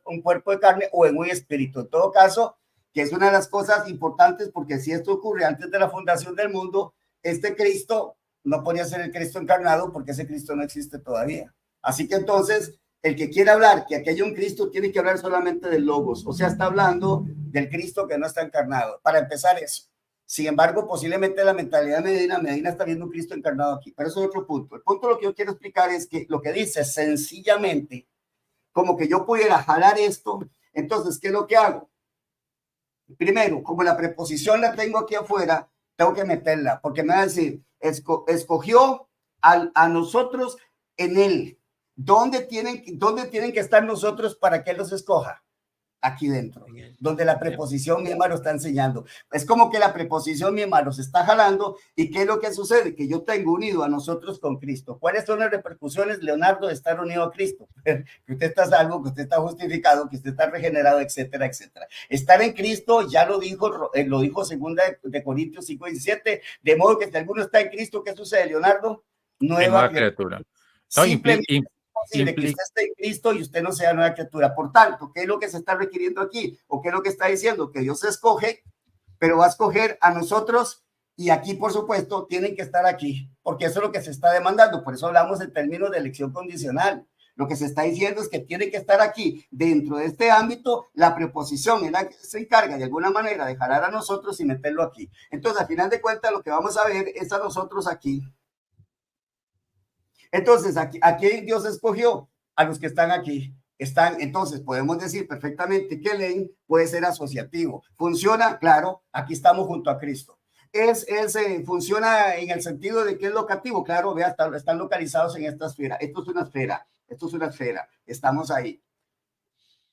un cuerpo de carne o en un espíritu. En todo caso, que es una de las cosas importantes, porque si esto ocurre antes de la fundación del mundo, este Cristo no podría ser el Cristo encarnado porque ese Cristo no existe todavía. Así que entonces, el que quiere hablar que aquí hay un Cristo tiene que hablar solamente del Logos, o sea, está hablando del Cristo que no está encarnado. Para empezar eso. Sin embargo, posiblemente la mentalidad de Medina está viendo un Cristo encarnado aquí, pero eso es otro punto. El punto lo que yo quiero explicar es que lo que dice sencillamente, como que yo pudiera jalar esto, entonces, ¿qué es lo que hago? Primero, como la preposición la tengo aquí afuera, tengo que meterla, porque me va a decir, escogió a nosotros en él. ¿Dónde tienen que estar nosotros para que él los escoja? Aquí dentro, donde la preposición misma lo está enseñando. Es como que la preposición misma los está jalando. ¿Y qué es lo que sucede? Que yo tengo unido a nosotros con Cristo. ¿Cuáles son las repercusiones, Leonardo, de estar unido a Cristo? Que usted está salvo, que usted está justificado, que usted está regenerado, etcétera, etcétera. Estar en Cristo, ya lo dijo 2 Corintios 5:17, de modo que si alguno está en Cristo, ¿qué sucede, Leonardo? Nueva criatura. No, simplemente posible que usted esté en Cristo y usted no sea nueva criatura. Por tanto, ¿qué es lo que se está requiriendo aquí? ¿O qué es lo que está diciendo? Que Dios escoge, pero va a escoger a nosotros y aquí, por supuesto, tienen que estar aquí, porque eso es lo que se está demandando. Por eso hablamos en términos de elección condicional. Lo que se está diciendo es que tiene que estar aquí. Dentro de este ámbito, la preposición es la que se encarga de alguna manera de jalar a nosotros y meterlo aquí. Entonces, al final de cuentas, lo que vamos a ver es a nosotros aquí. Entonces, aquí Dios escogió a los que están aquí. Entonces, podemos decir perfectamente que Len puede ser asociativo. ¿Funciona? Claro, aquí estamos junto a Cristo. Funciona en el sentido de que es locativo. Claro, vea, están localizados en esta esfera. Esto es una esfera. Estamos ahí.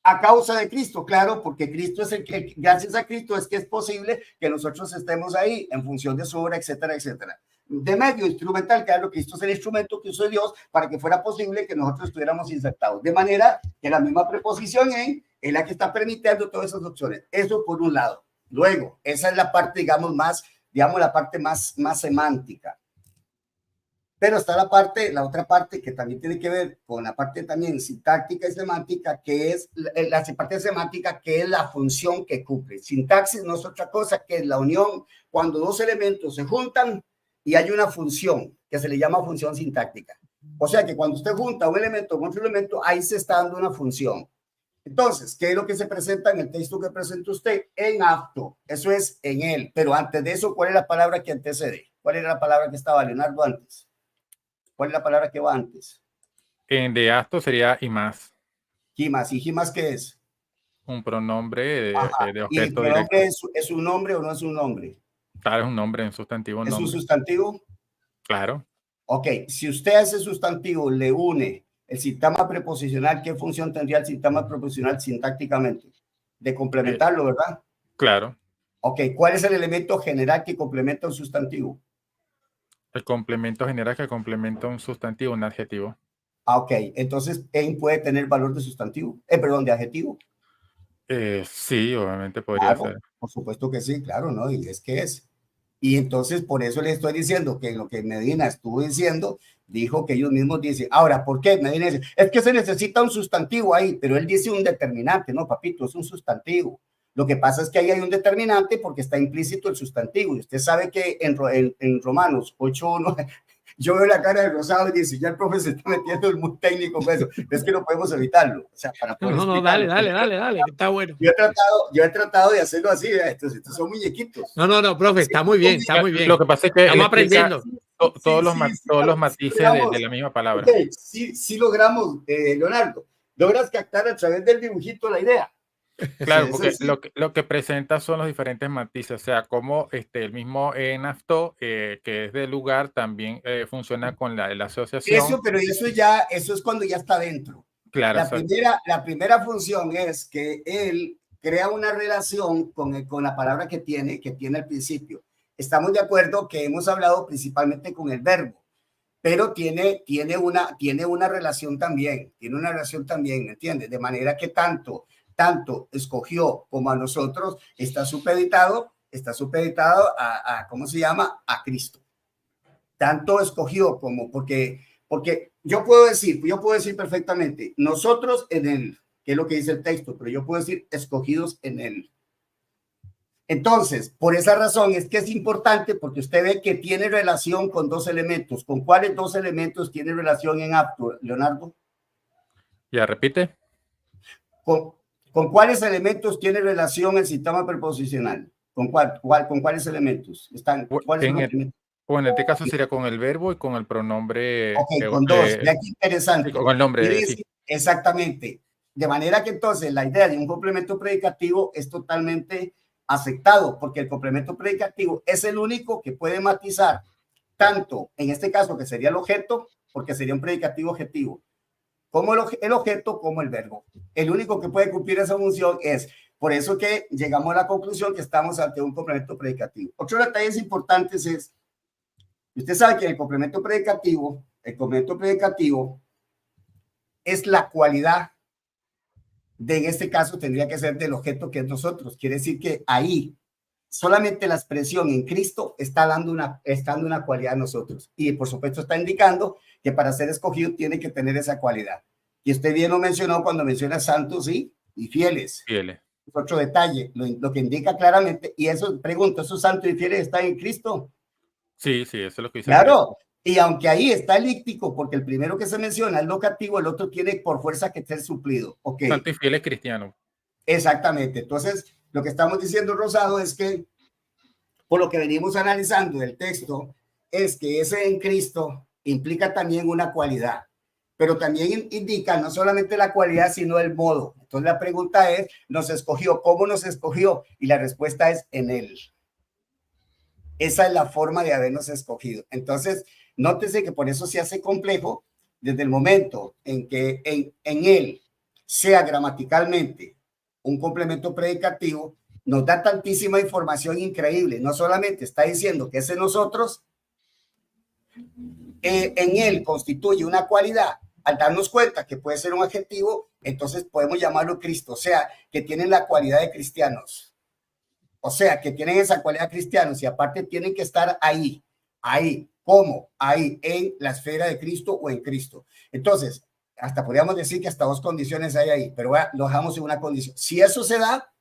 A causa de Cristo, claro, porque Cristo es el que, gracias a Cristo es que es posible que nosotros estemos ahí en función de su obra, etcétera, etcétera. De medio instrumental, claro, Cristo es el instrumento que usó Dios para que fuera posible que nosotros estuviéramos insertados. De manera que la misma preposición en es la que está permitiendo todas esas opciones. Eso por un lado. Luego, esa es la parte, la parte más semántica. Pero está la otra parte que también tiene que ver con la parte también sintáctica y semántica, que es la parte semántica, que es la función que cumple. Sintaxis no es otra cosa que la unión cuando dos elementos se juntan y hay una función que se le llama función sintáctica. O sea que cuando usted junta un elemento con otro elemento, ahí se está dando una función. Entonces, ¿qué es lo que se presenta en el texto que presenta usted? En apto. Eso es en él. Pero antes de eso, ¿cuál es la palabra que antecede? ¿Cuál era la palabra que estaba, Leonardo, antes? ¿Cuál es la palabra que va antes? En de acto sería y más, Jimas. ¿Y Jimas qué es? un pronombre Ajá. de ¿Y el objeto pronombre directo. es un nombre o no es un nombre? Claro, es un nombre, un sustantivo, un ¿Es un nombre. sustantivo? Claro. Ok, si usted a ese sustantivo le une el sintagma preposicional, ¿qué función tendría el sintagma preposicional sintácticamente? De eh, complementarlo, ¿verdad? claro. Ok, ¿cuál es el elemento general que complementa un sustantivo? El complemento general que complementa un sustantivo, un adjetivo. Ah, ok, entonces en puede tener valor de sustantivo, perdón, de adjetivo. Sí, obviamente podría Claro, ser. por supuesto que sí, claro, ¿no? Y es que es. Y entonces por eso le estoy diciendo que lo que Medina estuvo diciendo, dijo que ellos mismos dicen, ahora, ¿por qué? Medina dice, es que se necesita un sustantivo ahí, pero él dice un determinante, no, papito, es un sustantivo. Lo que pasa es que ahí hay un determinante porque está implícito el sustantivo. Y usted sabe que en Romanos 8.1 yo veo la cara de Rosado y dice, ya el profe se está metiendo el muy técnico con eso. Es que no podemos evitarlo, o sea, para poder No, dale, explicarlo. dale, que está bueno. Yo he tratado de hacerlo así, estos son muñequitos. No, profe, Sí, está muy bien, está muy Lo bien. que pasa es que él Estamos explica aprendiendo. todos sí, los, sí, sí, todos los sí matices de logramos, la misma ok, palabra. sí logramos, Leonardo, logras captar a través del dibujito la idea. Claro, Es porque sencillo. lo que presenta son los diferentes matices, o sea, como el mismo NAFTO, que es de lugar, también funciona con la asociación. Eso, pero eso es cuando ya está dentro. Claro, La primera función es que él crea una relación con la palabra que tiene al principio. Estamos de acuerdo que hemos hablado principalmente con el verbo, pero tiene una relación también, ¿me entiendes? De manera que tanto escogió como a nosotros está supeditado ¿cómo se llama? A Cristo. Tanto escogió como, porque yo puedo decir perfectamente, nosotros en él, que es lo que dice el texto, pero yo puedo decir escogidos en él. Entonces, por esa razón es que es importante porque usted ve que tiene relación con dos elementos. ¿Con cuáles dos elementos tiene relación en apto, Leonardo? ya repite. ¿Con, con cuáles elementos tiene relación el sistema preposicional? ¿Con cuáles elementos? ¿Cuáles son En los elementos? o en este caso sería con el verbo y con el pronombre, Ok, con dos. Vea qué sí, interesante. con el nombre, Quiere sí. decir, exactamente. De manera que entonces la idea de un complemento predicativo es totalmente aceptado, porque el complemento predicativo es el único que puede matizar tanto, en este caso, que sería el objeto, porque sería un predicativo objetivo, como el objeto, como el verbo. El único que puede cumplir esa función es, por eso que llegamos a la conclusión que estamos ante un complemento predicativo. Otro detalle importante es, usted sabe que el complemento predicativo es la cualidad en este caso tendría que ser del objeto que es nosotros. Quiere decir que ahí solamente la expresión en Cristo está dando una cualidad a nosotros. Y por supuesto está indicando que para ser escogido tiene que tener esa cualidad. Y usted bien lo mencionó cuando menciona santos y fieles. Fieles. Es otro detalle, lo que indica claramente. Y eso, pregunto, ¿esos santos y fieles están en Cristo? Sí, sí, eso es lo que dice el texto. Claro, y aunque ahí está elíptico, porque el primero que se menciona es locativo, el otro tiene por fuerza que ser suplido. Ok, Santo y fieles cristianos. exactamente. Entonces, lo que estamos diciendo, Rosado, es que por lo que venimos analizando del texto, es que ese en Cristo implica también una cualidad, pero también indica no solamente la cualidad, sino el modo. Entonces, la pregunta es, ¿nos escogió? ¿Cómo nos escogió? Y la respuesta es en Él. Esa es la forma de habernos escogido. Entonces, nótese que por eso se hace complejo desde el momento en que en él sea gramaticalmente un complemento predicativo, nos da tantísima información increíble. No solamente está diciendo que ese nosotros, en él constituye una cualidad. Al darnos cuenta que puede ser un adjetivo, entonces podemos llamarlo Cristo, o sea, que tienen la cualidad de cristianos. O sea, que tienen esa cualidad cristianos y aparte tienen que estar ahí. ¿Cómo? Ahí, en la esfera de Cristo o en Cristo. Entonces, hasta podríamos decir que hasta dos condiciones hay ahí, pero lo dejamos en una condición. Si eso se da,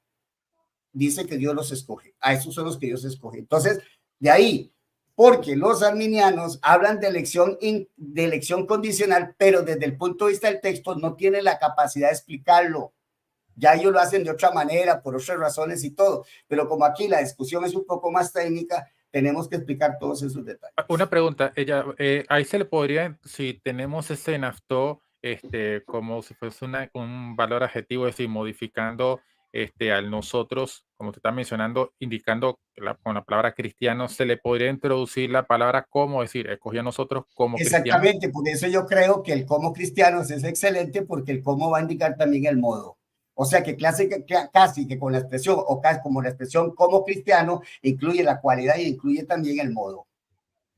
dice que Dios los escoge. A esos son los que Dios escoge. Entonces, de ahí, porque los arminianos hablan de elección condicional, pero desde el punto de vista del texto no tienen la capacidad de explicarlo. Ya ellos lo hacen de otra manera, por otras razones y todo. Pero como aquí la discusión es un poco más técnica, tenemos que explicar todos esos detalles. Una pregunta, ahí se le podría, si tenemos ese NAFTO, como si fuese un valor adjetivo, es decir, modificando al nosotros, como te está mencionando, indicando con la palabra cristiano, se le podría introducir la palabra como, es decir, escogió a nosotros como cristianos. Exactamente, por eso yo creo que el como cristianos es excelente porque el cómo va a indicar también el modo. O sea que casi que con la expresión o casi como la expresión como cristiano incluye la cualidad y incluye también el modo.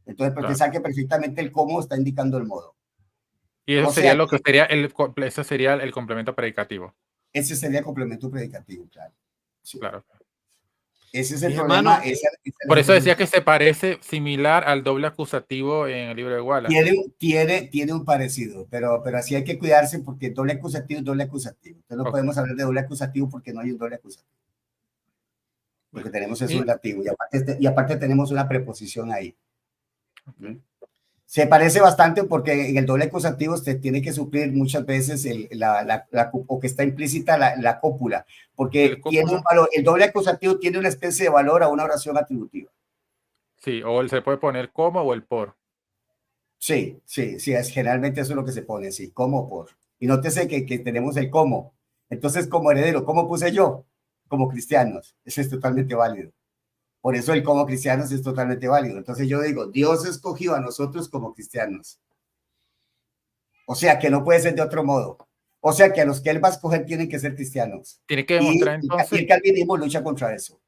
Entonces, porque Claro. sabe que perfectamente el cómo está indicando el modo. Y eso O sería sea, lo que sería ese sería el complemento predicativo. ese sería el complemento predicativo, claro. Sí. Claro. Ese es el Mi problema. hermano, Por eso decía que se parece similar al doble acusativo en el libro de Wallace. Tiene un parecido, pero así hay que cuidarse porque doble acusativo es doble acusativo. Entonces no podemos hablar de doble acusativo porque no hay un doble acusativo. Lo que tenemos es un dativo y aparte tenemos una preposición ahí. Okay. Se parece bastante porque en el doble acusativo usted tiene que suplir muchas veces o que está implícita la cópula, porque tiene un valor. El doble acusativo tiene una especie de valor a una oración atributiva. Sí, o se puede poner como o el por. Sí, generalmente eso es lo que se pone, sí, como por. Y nótese que tenemos el como. Entonces, como heredero, ¿cómo puse yo? Como cristianos. Eso es totalmente válido. Por eso el como cristianos es totalmente válido. Entonces yo digo, Dios escogió a nosotros como cristianos. O sea, que no puede ser de otro modo. O sea, que a los que él va a escoger tienen que ser cristianos. Tiene que demostrar entonces. Y el calvinismo lucha contra eso.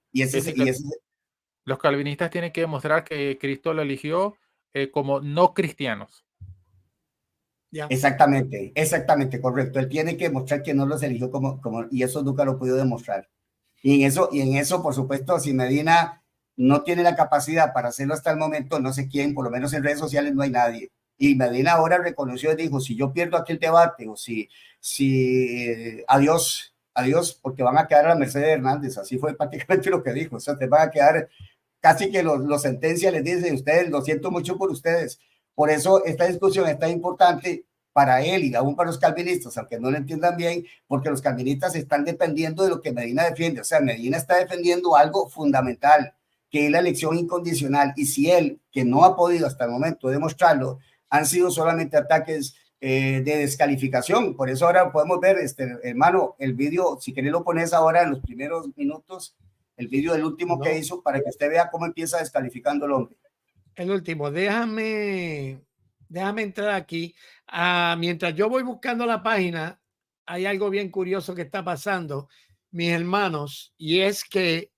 Los calvinistas tienen que demostrar que Cristo lo eligió como no cristianos. Exactamente, correcto. Él tiene que demostrar que no los eligió y eso nunca lo pudo demostrar. Y en eso, por supuesto, si Medina no tiene la capacidad para hacerlo hasta el momento, no sé quién, por lo menos en redes sociales no hay nadie. Y Medina ahora reconoció y dijo, si yo pierdo aquí el debate o si adiós, porque van a quedar a la merced de Hernández. Así fue prácticamente lo que dijo. O sea, te van a quedar, casi que los sentencia, les dice, ustedes, lo siento mucho por ustedes. Por eso esta discusión es tan importante para él y aún para los calvinistas, aunque no lo entiendan bien, porque los calvinistas están dependiendo de lo que Medina defiende. O sea, Medina está defendiendo algo fundamental, que es la elección incondicional. Y si él, que no ha podido hasta el momento demostrarlo, han sido solamente ataques de descalificación. Por eso ahora podemos ver, hermano, el vídeo, si querés lo pones ahora en los primeros minutos, el vídeo del último que hizo, para que usted vea cómo empieza descalificando al hombre. El último, déjame entrar aquí. Mientras yo voy buscando la página, hay algo bien curioso que está pasando, mis hermanos, y es que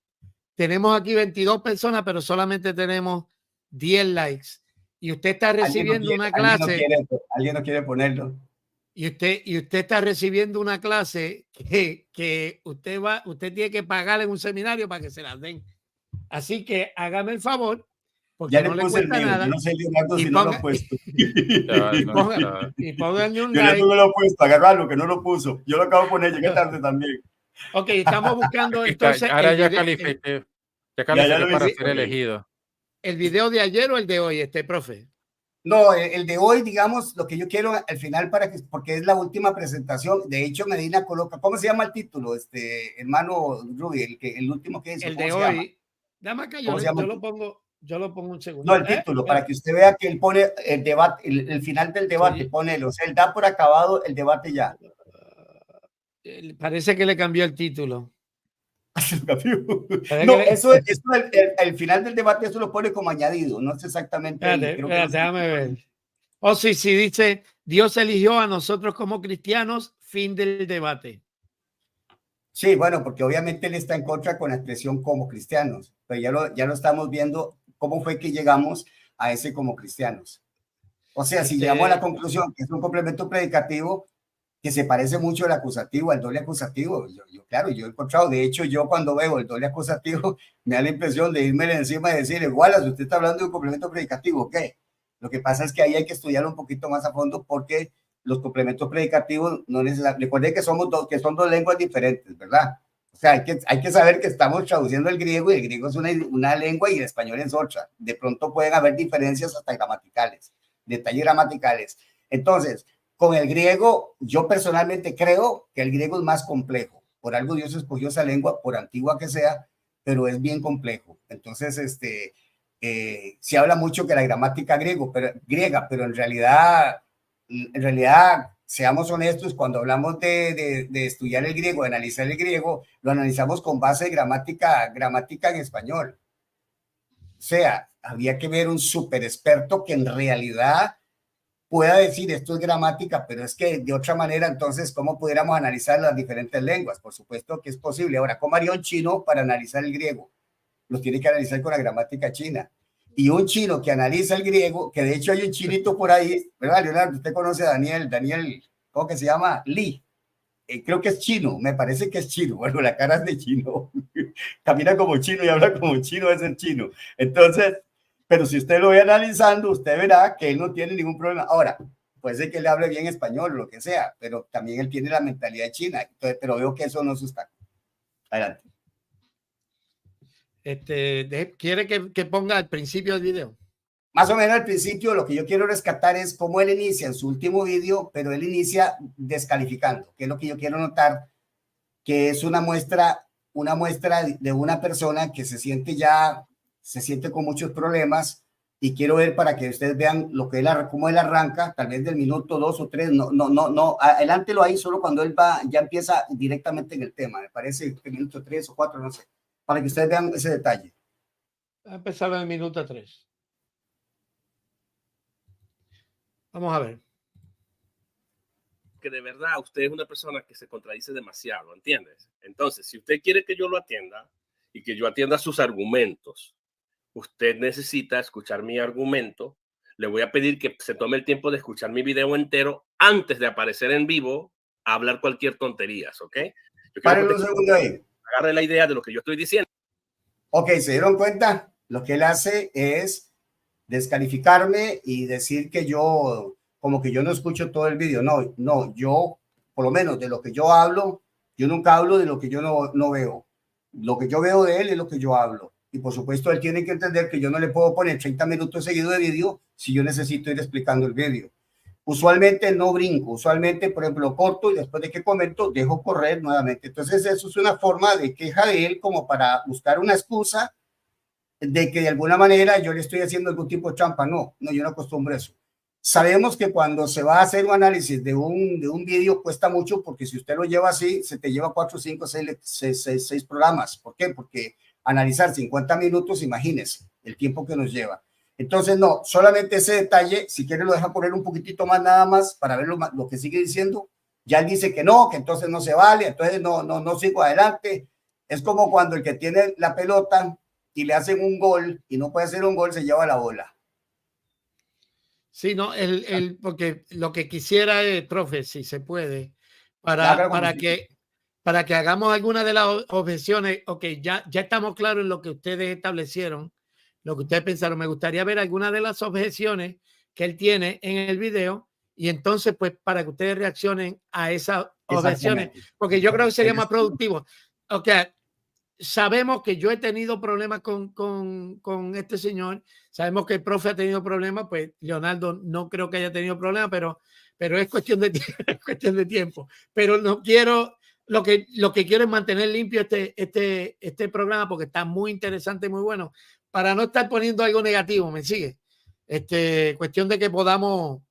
tenemos aquí 22 personas, pero solamente tenemos 10 likes. Y usted está recibiendo una clase. Alguien no quiere ponerlo. Y usted está recibiendo una clase que usted tiene que pagar en un seminario para que se las den. Así que hágame el favor, porque ya no le le cuesta nada. Yo no sé, Leonardo, si no lo he puesto. Y pónganle un like. Yo no lo he puesto, agarrarlo, que no lo puso. Yo lo acabo de poner, llegué tarde también. Ok, estamos buscando entonces. Ahora ya califiqué para ser elegido. ¿El video de ayer o el de hoy, profe? No, el de hoy, digamos, lo que yo quiero al final, porque es la última presentación. De hecho, Medina coloca, ¿cómo se llama el título, hermano Ruby? El último que hizo. El de hoy. Dame acá, yo lo pongo un segundo. No, el título, para que usted vea que él pone el debate, el final del debate, pone, o sea, él da por acabado el debate ya. Parece que le cambió el título. No, el final del debate, eso lo pone como añadido, no es exactamente. Déjame ver. O sí, dice, Dios eligió a nosotros como cristianos, fin del debate. Sí, bueno, porque obviamente él está en contra con la expresión como cristianos, pero ya lo estamos viendo cómo fue que llegamos a ese como cristianos. O sea, si llegamos a la conclusión que es un complemento predicativo que se parece mucho al acusativo, al doble acusativo, claro, yo he encontrado, de hecho, yo cuando veo el doble acusativo me da la impresión de irme encima y decirle, Wallace, usted está hablando de un complemento predicativo, ¿qué? Lo que pasa es que ahí hay que estudiarlo un poquito más a fondo porque los complementos predicativos no necesariamente, recuerden que son dos lenguas diferentes, ¿verdad? O sea, hay que saber que estamos traduciendo el griego y el griego es una lengua y el español es otra. De pronto pueden haber diferencias hasta gramaticales, detalles gramaticales. Entonces, con el griego, yo personalmente creo que el griego es más complejo. Por algo Dios escogió esa lengua, por antigua que sea, pero es bien complejo. Entonces, se habla mucho que la gramática griega, pero en realidad seamos honestos, cuando hablamos de estudiar el griego, de analizar el griego, lo analizamos con base de gramática en español. O sea, había que ver un súper experto que en realidad pueda decir esto es gramática, pero es que de otra manera, entonces, ¿cómo pudiéramos analizar las diferentes lenguas? Por supuesto que es posible. Ahora, ¿cómo haría un chino para analizar el griego? Lo tiene que analizar con la gramática china. Y un chino que analiza el griego, que de hecho hay un chinito por ahí, ¿verdad, Leonardo? Usted conoce a Daniel, ¿cómo que se llama? Lee. Creo que es chino, me parece que es chino. Bueno, la cara es de chino. Camina como chino y habla como chino, es el chino. Entonces, pero si usted lo ve analizando, usted verá que él no tiene ningún problema. Ahora, puede ser que él hable bien español o lo que sea, pero también él tiene la mentalidad china. Entonces, pero veo que eso no se está. Adelante. ¿Quiere que ponga al principio del video? Más o menos al principio lo que yo quiero rescatar es cómo él inicia en su último video, pero él inicia descalificando, que es lo que yo quiero notar, que es una muestra de una persona que se siente con muchos problemas, y quiero ver para que ustedes vean cómo él arranca, tal vez del minuto 2 o 3, no, adelántelo ahí solo cuando él ya empieza directamente en el tema, me parece que minuto 3 o 4, no sé, para que ustedes vean ese detalle. Va a empezar en el minuto 3. Vamos a ver. Que de verdad usted es una persona que se contradice demasiado, ¿entiendes? Entonces, si usted quiere que yo lo atienda y que yo atienda sus argumentos, usted necesita escuchar mi argumento. Le voy a pedir que se tome el tiempo de escuchar mi video entero antes de aparecer en vivo a hablar cualquier tonterías, ¿ok? Paren un segundo ahí. Agarre la idea de lo que yo estoy diciendo. Ok, ¿se dieron cuenta? Lo que él hace es descalificarme y decir que yo, como que yo no escucho todo el vídeo. No, yo, por lo menos de lo que yo hablo, yo nunca hablo de lo que yo no veo. Lo que yo veo de él es lo que yo hablo. Y por supuesto, él tiene que entender que yo no le puedo poner 30 minutos seguidos de vídeo si yo necesito ir explicando el vídeo. Usualmente no brinco, usualmente, por ejemplo, corto y después de que comento, dejo correr nuevamente. Entonces, eso es una forma de queja de él como para buscar una excusa de que de alguna manera yo le estoy haciendo algún tipo de trampa. No, yo no acostumbro eso. Sabemos que cuando se va a hacer un análisis de un vídeo cuesta mucho, porque si usted lo lleva así, se te lleva 4, 5, 6 programas. ¿Por qué? Porque analizar 50 minutos, imagínese el tiempo que nos lleva. Entonces, no, solamente ese detalle, si quiere lo deja poner un poquitito más nada más para ver lo que sigue diciendo. Ya él dice que no, que entonces no se vale, entonces no sigo adelante. Es como cuando el que tiene la pelota y le hacen un gol y no puede hacer un gol, se lleva la bola. Sí, no, porque lo que quisiera es, profe, si se puede, para que hagamos alguna de las objeciones. Ok, ya estamos claros en lo que ustedes establecieron, lo que ustedes pensaron. Me gustaría ver alguna de las objeciones que él tiene en el video, y entonces, pues, para que ustedes reaccionen a esas objeciones, porque yo creo que sería más productivo. Ok, sabemos que yo he tenido problemas con este señor, sabemos que el profe ha tenido problemas, pues Leonardo no creo que haya tenido problemas, pero es cuestión de tiempo. Pero no quiero, lo que quiero es mantener limpio este programa, porque está muy interesante, muy bueno, para no estar poniendo algo negativo, ¿me sigue? Cuestión de que podamos,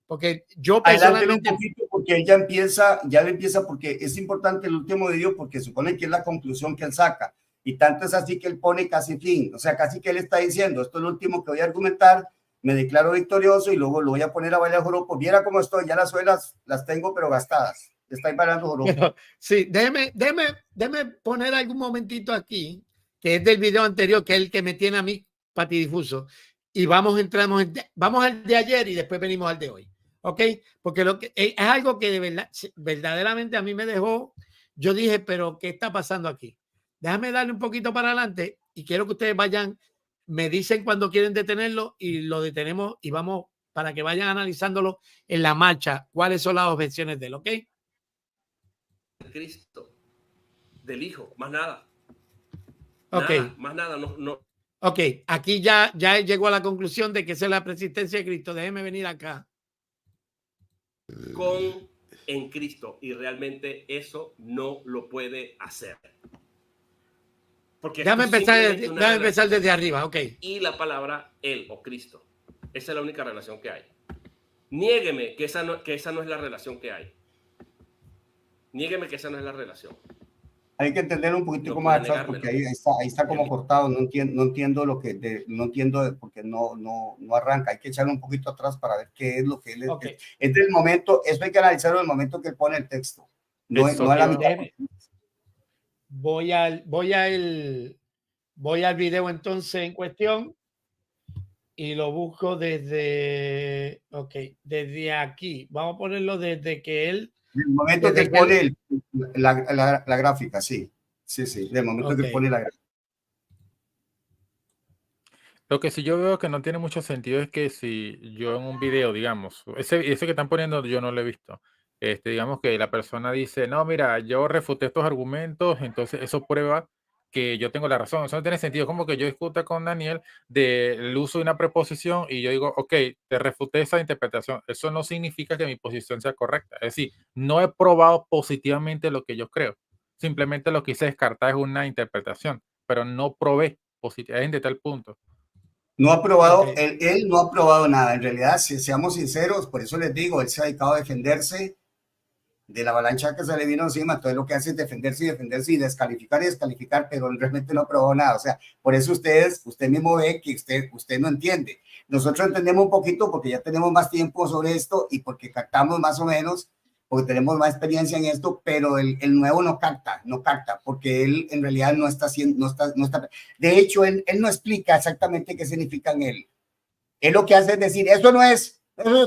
porque yo personalmente... un poquito, porque él ya empieza, porque es importante el último video, porque supone que es la conclusión que él saca, y tanto es así que él pone casi fin, o sea, casi que él está diciendo, esto es lo último que voy a argumentar, me declaro victorioso y luego lo voy a poner a bailar joropo. Viera cómo estoy, ya las suelas las tengo pero gastadas, está bailando joropo. Pero, sí, déjeme poner algún momentito aquí, que es del video anterior, que es el que me tiene a mí patidifuso, y vamos al de ayer y después venimos al de hoy. ¿Ok? Porque es algo que de verdad, verdaderamente a mí me dejó, yo dije, pero ¿qué está pasando aquí? Déjame darle un poquito para adelante y quiero que ustedes vayan, me dicen cuando quieren detenerlo y lo detenemos y vamos para que vayan analizándolo en la marcha, cuáles son las objeciones de él, ¿ok? Cristo, del Hijo, más nada. Ok. Nada, más nada, no. Ok, aquí ya llegó a la conclusión de que esa es la persistencia de Cristo. Déjeme venir acá. En Cristo, y realmente eso no lo puede hacer. Porque déjame empezar desde arriba, ok. Y la palabra él o Cristo, esa es la única relación que hay. Niégueme que esa no es la relación que hay. Niégueme que esa no es la relación. Hay que entender un poquitico No más puede atrás porque negármelo. ahí está como cortado. No entiendo lo que no entiendo porque no arranca. Hay que echarle un poquito atrás para ver qué es lo que él Okay. es del momento. Eso hay que analizarlo en el momento que él pone el texto. No a la mitad. Voy al video entonces en cuestión y lo busco desde aquí. Vamos a ponerlo desde que él. El momento que él pone la gráfica, sí. Del momento que él pone la gráfica. Lo que sí yo veo que no tiene mucho sentido es que si yo en un video, digamos, ese que están poniendo yo no lo he visto. Digamos que la persona dice, no, mira, yo refuté estos argumentos, entonces eso prueba que yo tengo la razón. Eso no tiene sentido. Como que yo discuta con Daniel del uso de una preposición y yo digo, ok, te refuté esa interpretación. Eso no significa que mi posición sea correcta. Es decir, no he probado positivamente lo que yo creo. Simplemente lo que hice descartar es una interpretación, pero no probé positivamente de tal punto. No ha probado, él no ha probado nada. En realidad, si seamos sinceros, por eso les digo, él se ha dedicado a defenderse de la avalancha que se le vino encima. Entonces lo que hace es defenderse y descalificar, pero realmente no ha probado nada. O sea, por eso usted mismo ve que usted no entiende. Nosotros entendemos un poquito porque ya tenemos más tiempo sobre esto y porque captamos más o menos, porque tenemos más experiencia en esto, pero el nuevo no capta, porque él en realidad no está haciendo, no está. De hecho, él no explica exactamente qué significa en él. Él lo que hace es decir, eso es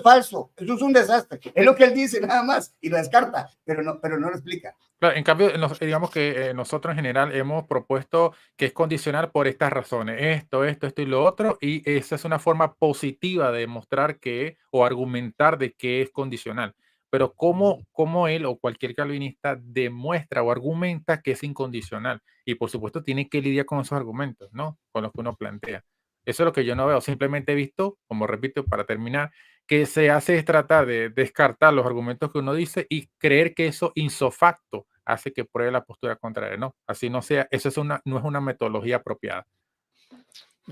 falso, eso es un desastre. Es lo que él dice nada más y lo descarta, pero no lo explica. Claro, en cambio, digamos que nosotros en general hemos propuesto que es condicional por estas razones, esto y lo otro, y esa es una forma positiva de demostrar que o argumentar de que es condicional. Pero ¿cómo él o cualquier calvinista demuestra o argumenta que es incondicional? Y por supuesto tiene que lidiar con esos argumentos, ¿no? Con los que uno plantea. Eso es lo que yo no veo. Simplemente he visto, como repito, para terminar, que se hace es tratar de descartar los argumentos que uno dice y creer que eso ipso facto hace que pruebe la postura contraria. No, así no sea. Eso no es una metodología apropiada.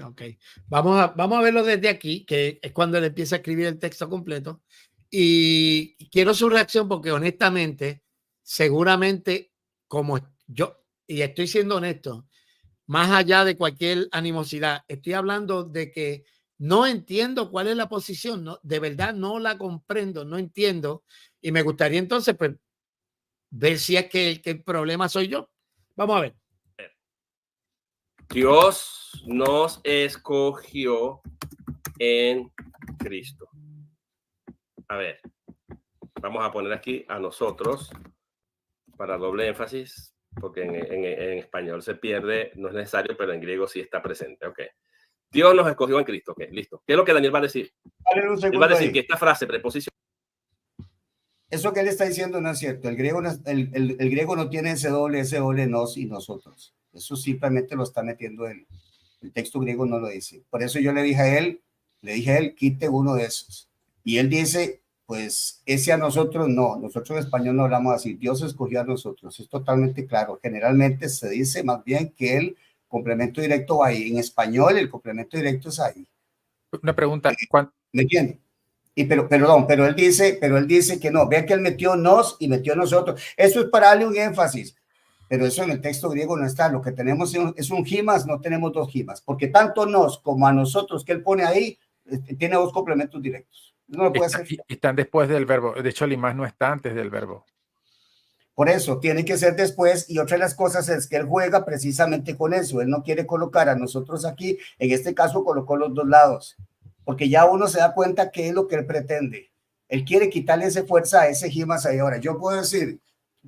Ok, vamos a verlo desde aquí, que es cuando él empieza a escribir el texto completo. Y quiero su reacción porque honestamente, seguramente como yo, y estoy siendo honesto, más allá de cualquier animosidad, estoy hablando de que no entiendo cuál es la posición, no, de verdad no la comprendo, no entiendo. Y me gustaría entonces pues, ver si es que el problema soy yo. Vamos a ver. Dios nos escogió en Cristo. A ver, vamos a poner aquí a nosotros para doble énfasis, porque en español se pierde, no es necesario, pero en griego sí está presente. Ok. Dios nos escogió en Cristo. Ok, listo. ¿Qué es lo que Daniel va a decir? Él va a decir que esta frase, preposición. Eso que él está diciendo no es cierto. El griego no tiene ese doble nos y nosotros. Eso simplemente lo está metiendo él. El texto griego no lo dice. Por eso yo le dije a él, quite uno de esos. Y él dice, pues ese a nosotros no. Nosotros en español no hablamos así. Dios escogió a nosotros. Es totalmente claro. Generalmente se dice más bien que el complemento directo va ahí. En español el complemento directo es ahí. Una pregunta. ¿Me entiendes? Pero él dice que no. Vea que él metió nos y metió nosotros. Eso es para darle un énfasis. Pero eso en el texto griego no está. Lo que tenemos es un gimas, no tenemos dos gimas. Porque tanto nos como a nosotros que él pone ahí, tiene dos complementos directos. No lo puede hacer. Están después del verbo. De hecho, el más no está antes del verbo. Por eso, tiene que ser después. Y otra de las cosas es que él juega precisamente con eso. Él no quiere colocar a nosotros aquí. En este caso, colocó los dos lados. Porque ya uno se da cuenta qué es lo que él pretende. Él quiere quitarle esa fuerza a ese gimas ahí. Ahora, yo puedo decir,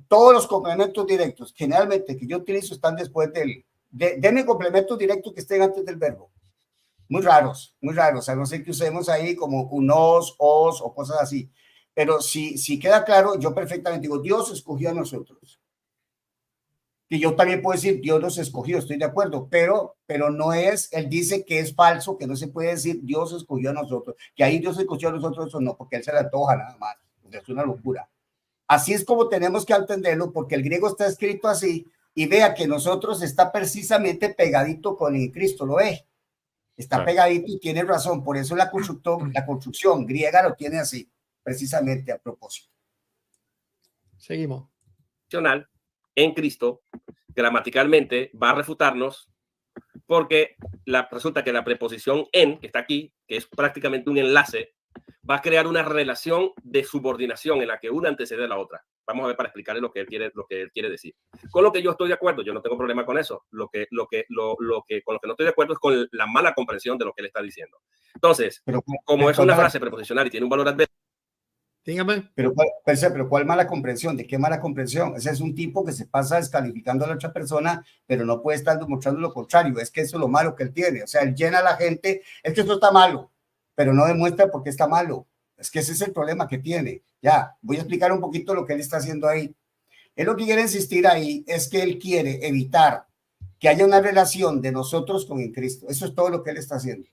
todos los complementos directos, generalmente que yo utilizo, están después de complementos directos que estén antes del verbo. Muy raros, a no ser que usemos ahí como unos, os o cosas así. Pero si queda claro, yo perfectamente digo, Dios escogió a nosotros. Y yo también puedo decir, Dios nos escogió, estoy de acuerdo, pero no es, él dice que es falso, que no se puede decir Dios escogió a nosotros, que ahí Dios escogió a nosotros, eso no, porque él se le antoja nada más. Es una locura. Así es como tenemos que entenderlo, porque el griego está escrito así, y vea que nosotros está precisamente pegadito con el Cristo, ¿lo ve? Está pegadito y tiene razón. Por eso la construcción griega lo tiene así, precisamente a propósito. Seguimos. En Cristo, gramaticalmente, va a refutarnos porque resulta que la preposición en, que está aquí, que es prácticamente un enlace, va a crear una relación de subordinación en la que una antecede a la otra. Vamos a ver para explicarle lo que él quiere decir. Con lo que yo estoy de acuerdo, yo no tengo problema con eso. Con lo que no estoy de acuerdo es con la mala comprensión de lo que él está diciendo. Entonces, como es una frase preposicional y tiene un valor adverso. Dígame. Pero ¿cuál mala comprensión? ¿De qué mala comprensión? Ese es un tipo que se pasa descalificando a la otra persona, pero no puede estar demostrando lo contrario. Es que eso es lo malo que él tiene. O sea, él llena a la gente, es que esto está malo, pero no demuestra por qué está malo. Es que ese es el problema que tiene. Ya, voy a explicar un poquito lo que él está haciendo ahí. Él lo que quiere insistir ahí es que él quiere evitar que haya una relación de nosotros con el Cristo. Eso es todo lo que él está haciendo.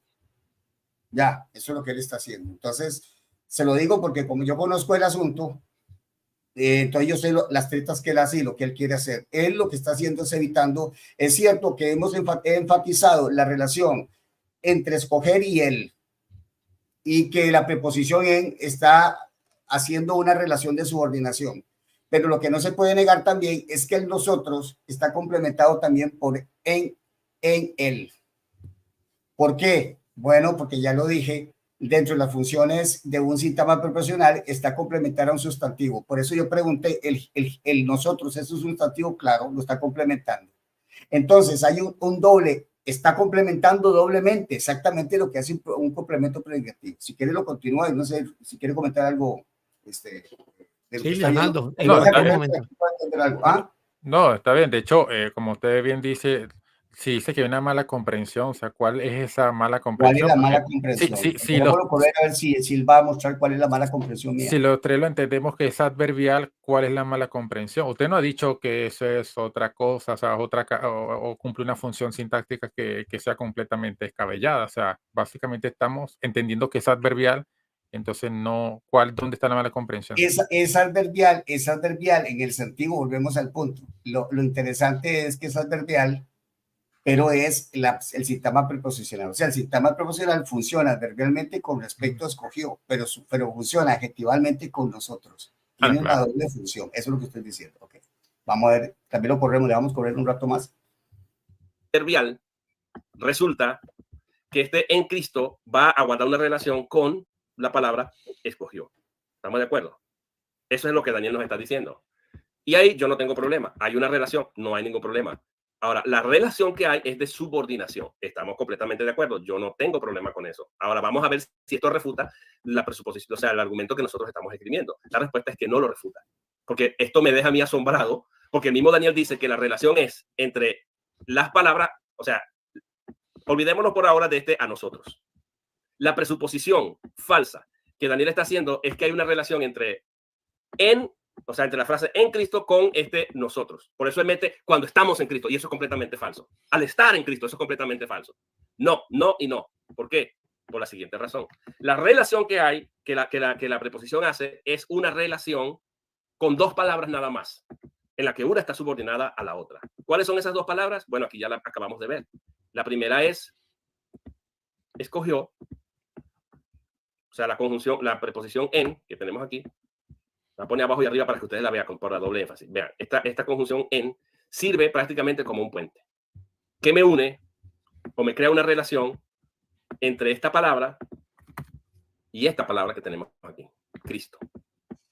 Ya, eso es lo que él está haciendo. Entonces, se lo digo porque como yo conozco el asunto, entonces yo sé las tretas que él hace y lo que él quiere hacer. Él lo que está haciendo es evitando, es cierto que hemos enfatizado la relación entre escoger y él, y que la preposición en está haciendo una relación de subordinación. Pero lo que no se puede negar también es que el nosotros está complementado también por en él. ¿Por qué? Bueno, porque ya lo dije, dentro de las funciones de un síntoma preposicional está complementar a un sustantivo. Por eso yo pregunté, el nosotros, ¿es un sustantivo? Claro, lo está complementando. Entonces hay un doble, está complementando doblemente exactamente lo que hace un complemento predicativo. Si quiere lo continúa, no sé si quiere comentar algo. Sí, Leonardo. No, está bien. De hecho, como usted bien dice, si dice que hay una mala comprensión, o sea, ¿cuál es esa mala comprensión? ¿Cuál es la mala comprensión? Sí, a ver si él va a mostrar cuál es la mala comprensión mía. Si los tres lo entendemos que es adverbial, ¿cuál es la mala comprensión? Usted no ha dicho que eso es otra cosa, o sea, o cumple una función sintáctica que sea completamente descabellada. O sea, básicamente estamos entendiendo que es adverbial, entonces no, ¿dónde está la mala comprensión? Es adverbial en el sentido, volvemos al punto. Lo interesante es que es adverbial, pero es el síntoma preposicional. O sea, el síntoma preposicional funciona adverbialmente con respecto a escogió, pero funciona adjetivalmente con nosotros. Tiene una doble función. Eso es lo que estoy diciendo. Okay. Vamos a ver, también lo corremos, le vamos a correr un rato más. Adverbial, resulta que en Cristo va a guardar una relación con la palabra escogió. ¿Estamos de acuerdo? Eso es lo que Daniel nos está diciendo. Y ahí yo no tengo problema. Hay una relación, no hay ningún problema. Ahora, la relación que hay es de subordinación. Estamos completamente de acuerdo. Yo no tengo problema con eso. Ahora vamos a ver si esto refuta la presuposición, o sea, el argumento que nosotros estamos escribiendo. La respuesta es que no lo refuta. Porque esto me deja a mí asombrado, porque el mismo Daniel dice que la relación es entre las palabras, o sea, olvidémonos por ahora de a nosotros. La presuposición falsa que Daniel está haciendo es que hay una relación entre entre la frase en Cristo con nosotros. Por eso él mete cuando estamos en Cristo, y eso es completamente falso. Al estar en Cristo, eso es completamente falso. No, no y no. ¿Por qué? Por la siguiente razón. La relación que hay, que la preposición hace, es una relación con dos palabras nada más, en la que una está subordinada a la otra. ¿Cuáles son esas dos palabras? Bueno, aquí ya la acabamos de ver. La primera es escogió, o sea, la conjunción, la preposición en, que tenemos aquí, la pone abajo y arriba para que ustedes la vean por la doble énfasis. Vean, esta conjunción en sirve prácticamente como un puente que me une o me crea una relación entre esta palabra y esta palabra que tenemos aquí, Cristo.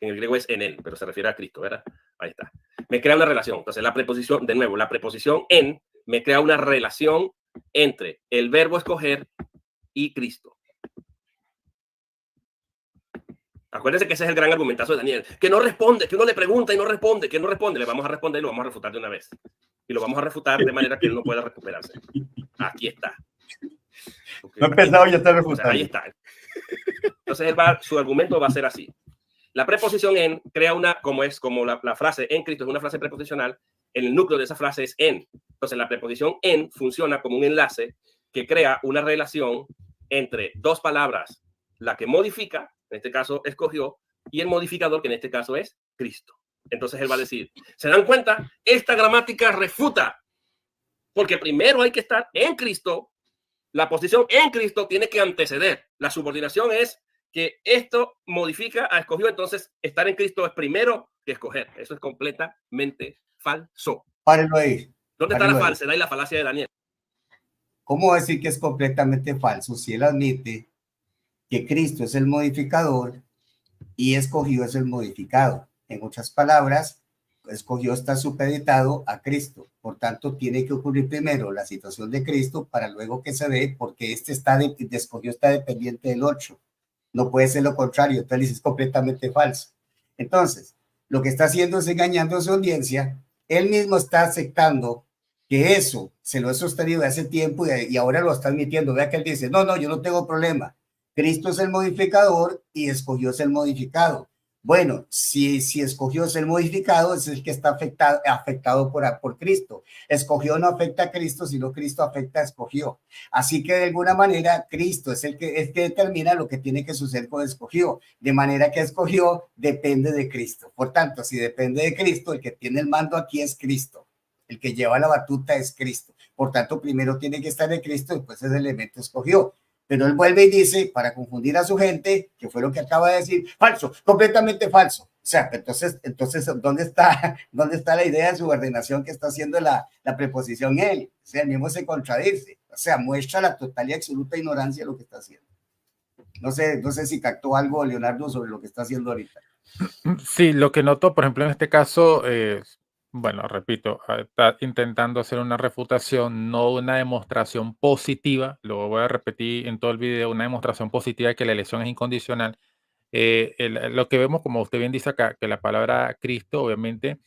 En el griego es en él, pero se refiere a Cristo, ¿verdad? Ahí está. Me crea una relación. Entonces, la preposición, de nuevo, la preposición en me crea una relación entre el verbo escoger y Cristo. Acuérdense que ese es el gran argumentazo de Daniel, que no responde, que uno le pregunta y no responde, que no responde. Le vamos a responder y lo vamos a refutar de una vez. Y lo vamos a refutar de manera que él no pueda recuperarse. Aquí está. Okay. No he pensado, ya está refutando. O sea, ahí está. Entonces, su argumento va a ser así. La preposición en crea como la frase en Cristo es una frase preposicional, el núcleo de esa frase es en. Entonces, la preposición en funciona como un enlace que crea una relación entre dos palabras, la que modifica, en este caso escogió, y el modificador, que en este caso es Cristo. Entonces él va a decir, ¿se dan cuenta? Esta gramática refuta, porque primero hay que estar en Cristo La posición en Cristo tiene que anteceder. La subordinación es que esto modifica a escogió, entonces estar en Cristo es primero que escoger. Eso es completamente falso. Párenlo ahí. ¿Dónde está la Párenlo ahí. falsedad y la falacia de Daniel? ¿Cómo decir que es completamente falso si él admite que Cristo es el modificador y escogido es el modificado? En otras palabras, escogió está supeditado a Cristo. Por tanto, tiene que ocurrir primero la situación de Cristo para luego que se dé, porque escogió está dependiente del 8. No puede ser lo contrario. Entonces es completamente falso. Entonces, lo que está haciendo es engañando a su audiencia. Él mismo está aceptando que eso se lo he sostenido de hace tiempo y ahora lo está admitiendo. Vea que él dice, no, yo no tengo problema. Cristo es el modificador y escogió es el modificado. Bueno, si escogió es el modificado, es el que está afectado por Cristo. Escogió no afecta a Cristo, sino Cristo afecta a escogió. Así que de alguna manera Cristo es el que determina lo que tiene que suceder con escogió. De manera que escogió depende de Cristo. Por tanto, si depende de Cristo, el que tiene el mando aquí es Cristo. El que lleva la batuta es Cristo. Por tanto, primero tiene que estar en Cristo, después ese elemento escogió. Pero él vuelve y dice, para confundir a su gente, que fue lo que acaba de decir, falso, completamente falso. O sea, entonces ¿dónde está la idea de subordinación que está haciendo la preposición él? O sea, el mismo se contradice. O sea, muestra la total y absoluta ignorancia de lo que está haciendo. No sé si captó algo, Leonardo, sobre lo que está haciendo ahorita. Sí, lo que noto, por ejemplo, en este caso, bueno, repito, está intentando hacer una refutación, no una demostración positiva, lo voy a repetir en todo el video, una demostración positiva de que la elección es incondicional. Lo que vemos, como usted bien dice acá, que la palabra Cristo obviamente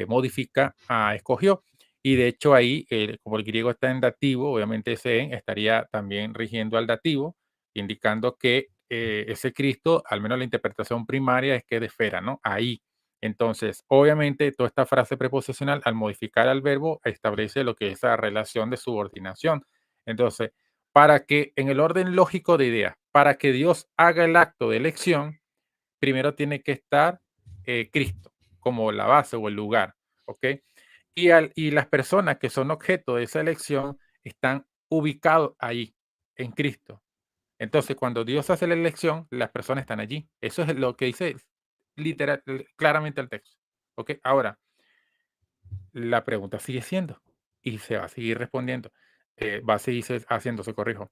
modifica a escogió. Y de hecho ahí, como el griego está en dativo, obviamente ese en estaría también rigiendo al dativo, indicando que ese Cristo, al menos la interpretación primaria es que de esfera, ¿no? Ahí. Entonces, obviamente, toda esta frase preposicional, al modificar al verbo, establece lo que es la relación de subordinación. Entonces, para que en el orden lógico de ideas, para que Dios haga el acto de elección, primero tiene que estar Cristo como la base o el lugar, ¿ok? Y las personas que son objeto de esa elección están ubicados ahí, en Cristo. Entonces, cuando Dios hace la elección, las personas están allí. Eso es lo que dice literal, claramente el texto. ¿Ok? Ahora, la pregunta sigue siendo, y se va a seguir respondiendo, va a seguir haciéndose, corrijo.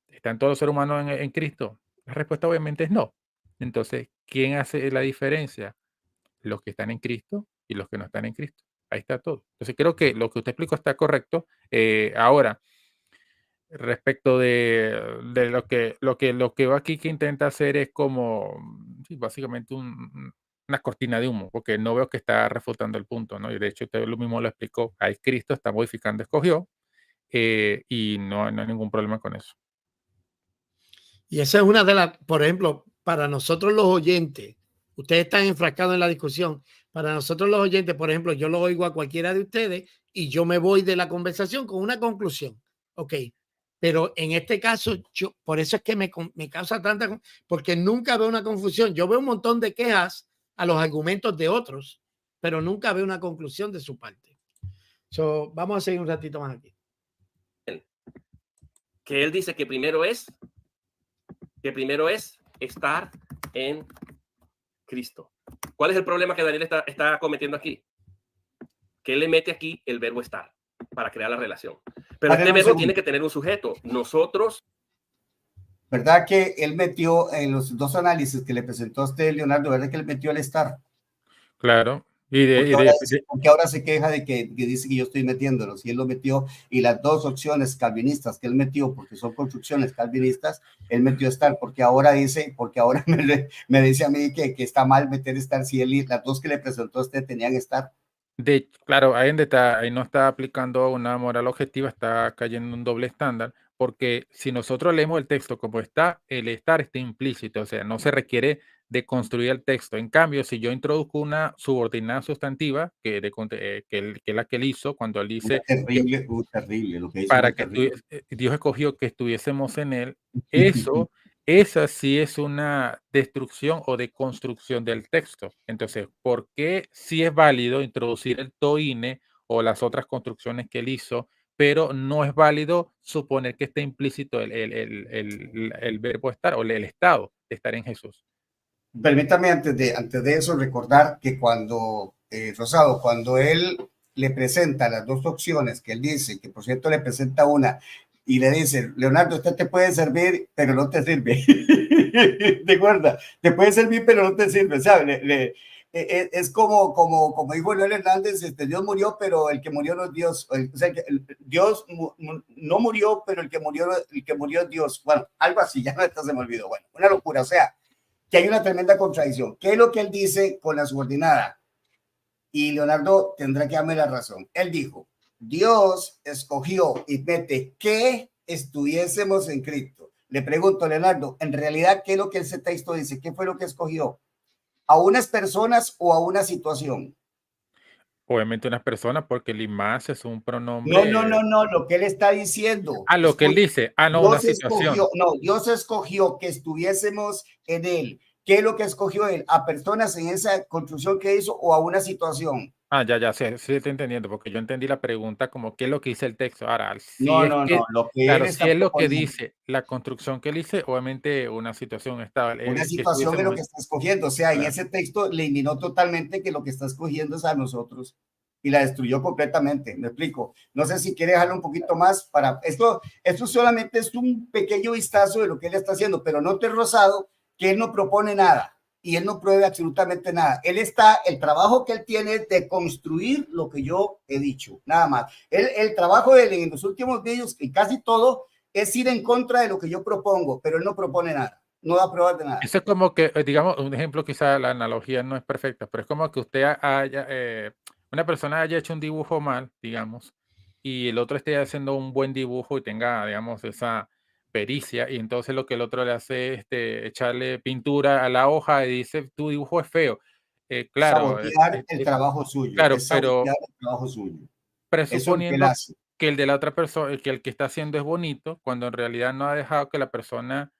¿Están todos los seres humanos en Cristo? La respuesta obviamente es no. Entonces, ¿quién hace la diferencia? Los que están en Cristo y los que no están en Cristo. Ahí está todo. Entonces, creo que lo que usted explicó está correcto. Ahora, respecto de lo que va aquí que intenta hacer es como, sí, básicamente una cortina de humo, porque no veo que está refutando el punto, ¿no? Y de hecho usted lo mismo lo explicó. Ahí Cristo está modificando, escogió, y no hay ningún problema con eso. Y esa es una de las, por ejemplo, para nosotros los oyentes, ustedes están enfrascados en la discusión. Para nosotros los oyentes, por ejemplo, yo lo oigo a cualquiera de ustedes y yo me voy de la conversación con una conclusión. Ok, pero en este caso, yo, por eso es que me causa tanta, porque nunca veo una confusión. Yo veo un montón de quejas a los argumentos de otros, pero nunca veo una conclusión de su parte. So, vamos a seguir un ratito más aquí. Que él dice que primero es estar en Cristo. ¿Cuál es el problema que Daniel está cometiendo aquí? Que él le mete aquí el verbo estar para crear la relación. Pero este verbo tiene que tener un sujeto. Nosotros. ¿Verdad que él metió en los dos análisis que le presentó a usted, Leonardo, verdad que él metió el estar? Claro. Porque ahora se queja de que dice que yo estoy metiéndolo. Si él lo metió y las dos opciones calvinistas que él metió, porque son construcciones calvinistas, él metió estar, porque ahora me dice a mí que está mal meter estar si él, las dos que le presentó a usted tenían estar. Claro, ahí no está aplicando una moral objetiva, está cayendo en un doble estándar, porque si nosotros leemos el texto como está, el estar está implícito, o sea, no se requiere de construir el texto. En cambio, si yo introduzco una subordinada sustantiva, que es la que él hizo cuando él dice terrible lo que hizo para que Dios escogió que estuviésemos en él, esa sí es una destrucción o deconstrucción del texto. Entonces, ¿por qué sí es válido introducir el toine o las otras construcciones que él hizo pero no es válido suponer que esté implícito el verbo estar o el estado de estar en Jesús. Permítame antes de eso recordar que cuando, Rosado, cuando él le presenta las dos opciones que él dice, que por cierto le presenta una, y le dice, Leonardo, usted te puede servir, pero no te sirve. ¿Te acuerdas? Te puede servir, pero no te sirve, ¿sabes? Es como dijo Leonel Hernández, Dios murió, pero el que murió no es Dios. O sea, Dios no murió, pero el que murió es Dios. Bueno, algo así, ya no se me olvidó. Bueno, una locura, o sea, que hay una tremenda contradicción. ¿Qué es lo que él dice con la subordinada? Y Leonardo tendrá que darme la razón. Él dijo, Dios escogió y mete que estuviésemos en Cristo. Le pregunto, Leonardo, en realidad, ¿qué es lo que ese texto dice? ¿Qué fue lo que escogió? ¿A unas personas o a una situación? Obviamente unas personas, porque Limas es un pronombre. No, lo que él está diciendo. Ah, lo que él dice. Ah, no, una situación. Dios escogió que estuviésemos en él. ¿Qué es lo que escogió él? ¿A personas en esa construcción que hizo o a una situación? Ah, ya, sí, sí estoy entendiendo, porque yo entendí la pregunta como qué es lo que dice el texto. Ahora, si No, lo que claro, si es lo que dice la construcción que él dice, obviamente una situación estable. Una situación es lo que está escogiendo, o sea, claro. En ese texto le eliminó totalmente que lo que está escogiendo es a nosotros y la destruyó completamente, me explico. No sé si quiere dejarlo un poquito más para esto solamente es un pequeño vistazo de lo que él está haciendo, pero note, Rosado, que él no propone nada y él no pruebe absolutamente nada. El trabajo que él tiene es de construir lo que yo he dicho, nada más. El trabajo de él en los últimos vídeos, y casi todo, es ir en contra de lo que yo propongo, pero él no propone nada, no va a probar de nada. Eso es como que, digamos, un ejemplo, quizá la analogía no es perfecta, pero es como que usted una persona haya hecho un dibujo mal, digamos, y el otro esté haciendo un buen dibujo y tenga, digamos, esa pericia, y entonces lo que el otro le hace es echarle pintura a la hoja y dice, tu dibujo es feo. Claro, Sabotear el trabajo suyo, claro, es pero sabotear el trabajo suyo. presuponiendo que el de la otra persona, el que está haciendo es bonito, cuando en realidad no ha dejado que la persona,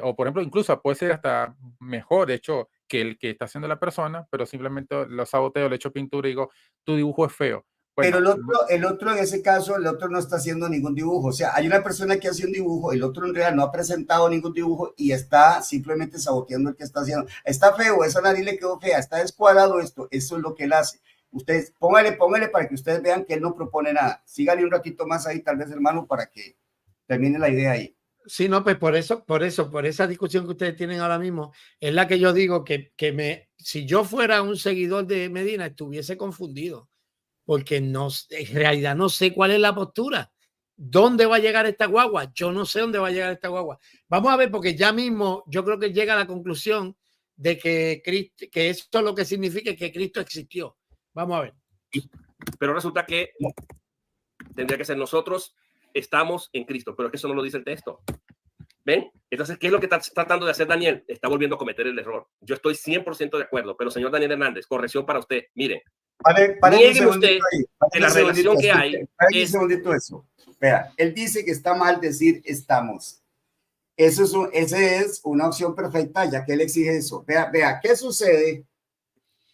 o por ejemplo, incluso puede ser hasta mejor, de hecho, que el que está haciendo la persona, pero simplemente lo saboteo, le echo pintura y digo, tu dibujo es feo. Bueno, pero el otro en ese caso, el otro no está haciendo ningún dibujo. O sea, hay una persona que hace un dibujo, el otro en realidad no ha presentado ningún dibujo y está simplemente saboteando el que está haciendo. Está feo, esa nariz le quedó fea, está descuadrado esto, eso es lo que él hace. Ustedes, póngale para que ustedes vean que él no propone nada. Síganle un ratito más ahí, tal vez, hermano, para que termine la idea ahí. Sí, no, pues por esa discusión que ustedes tienen ahora mismo, es la que yo digo si yo fuera un seguidor de Medina, estuviese confundido, porque en realidad no sé cuál es la postura. ¿Dónde va a llegar esta guagua? Yo no sé dónde va a llegar esta guagua. Vamos a ver, porque ya mismo yo creo que llega a la conclusión de que esto es lo que significa que Cristo existió. Vamos a ver. Pero resulta que tendría que ser nosotros estamos en Cristo, pero es que eso no lo dice el texto. ¿Ven? Entonces, ¿qué es lo que está tratando de hacer Daniel? Está volviendo a cometer el error. Yo estoy 100% de acuerdo, pero señor Daniel Hernández, corrección para usted. Miren, niegue usted que la relación que hay es... Un segundito eso. Vea, él dice que está mal decir estamos. Esa es una opción perfecta, ya que él exige eso. Vea, ¿qué sucede?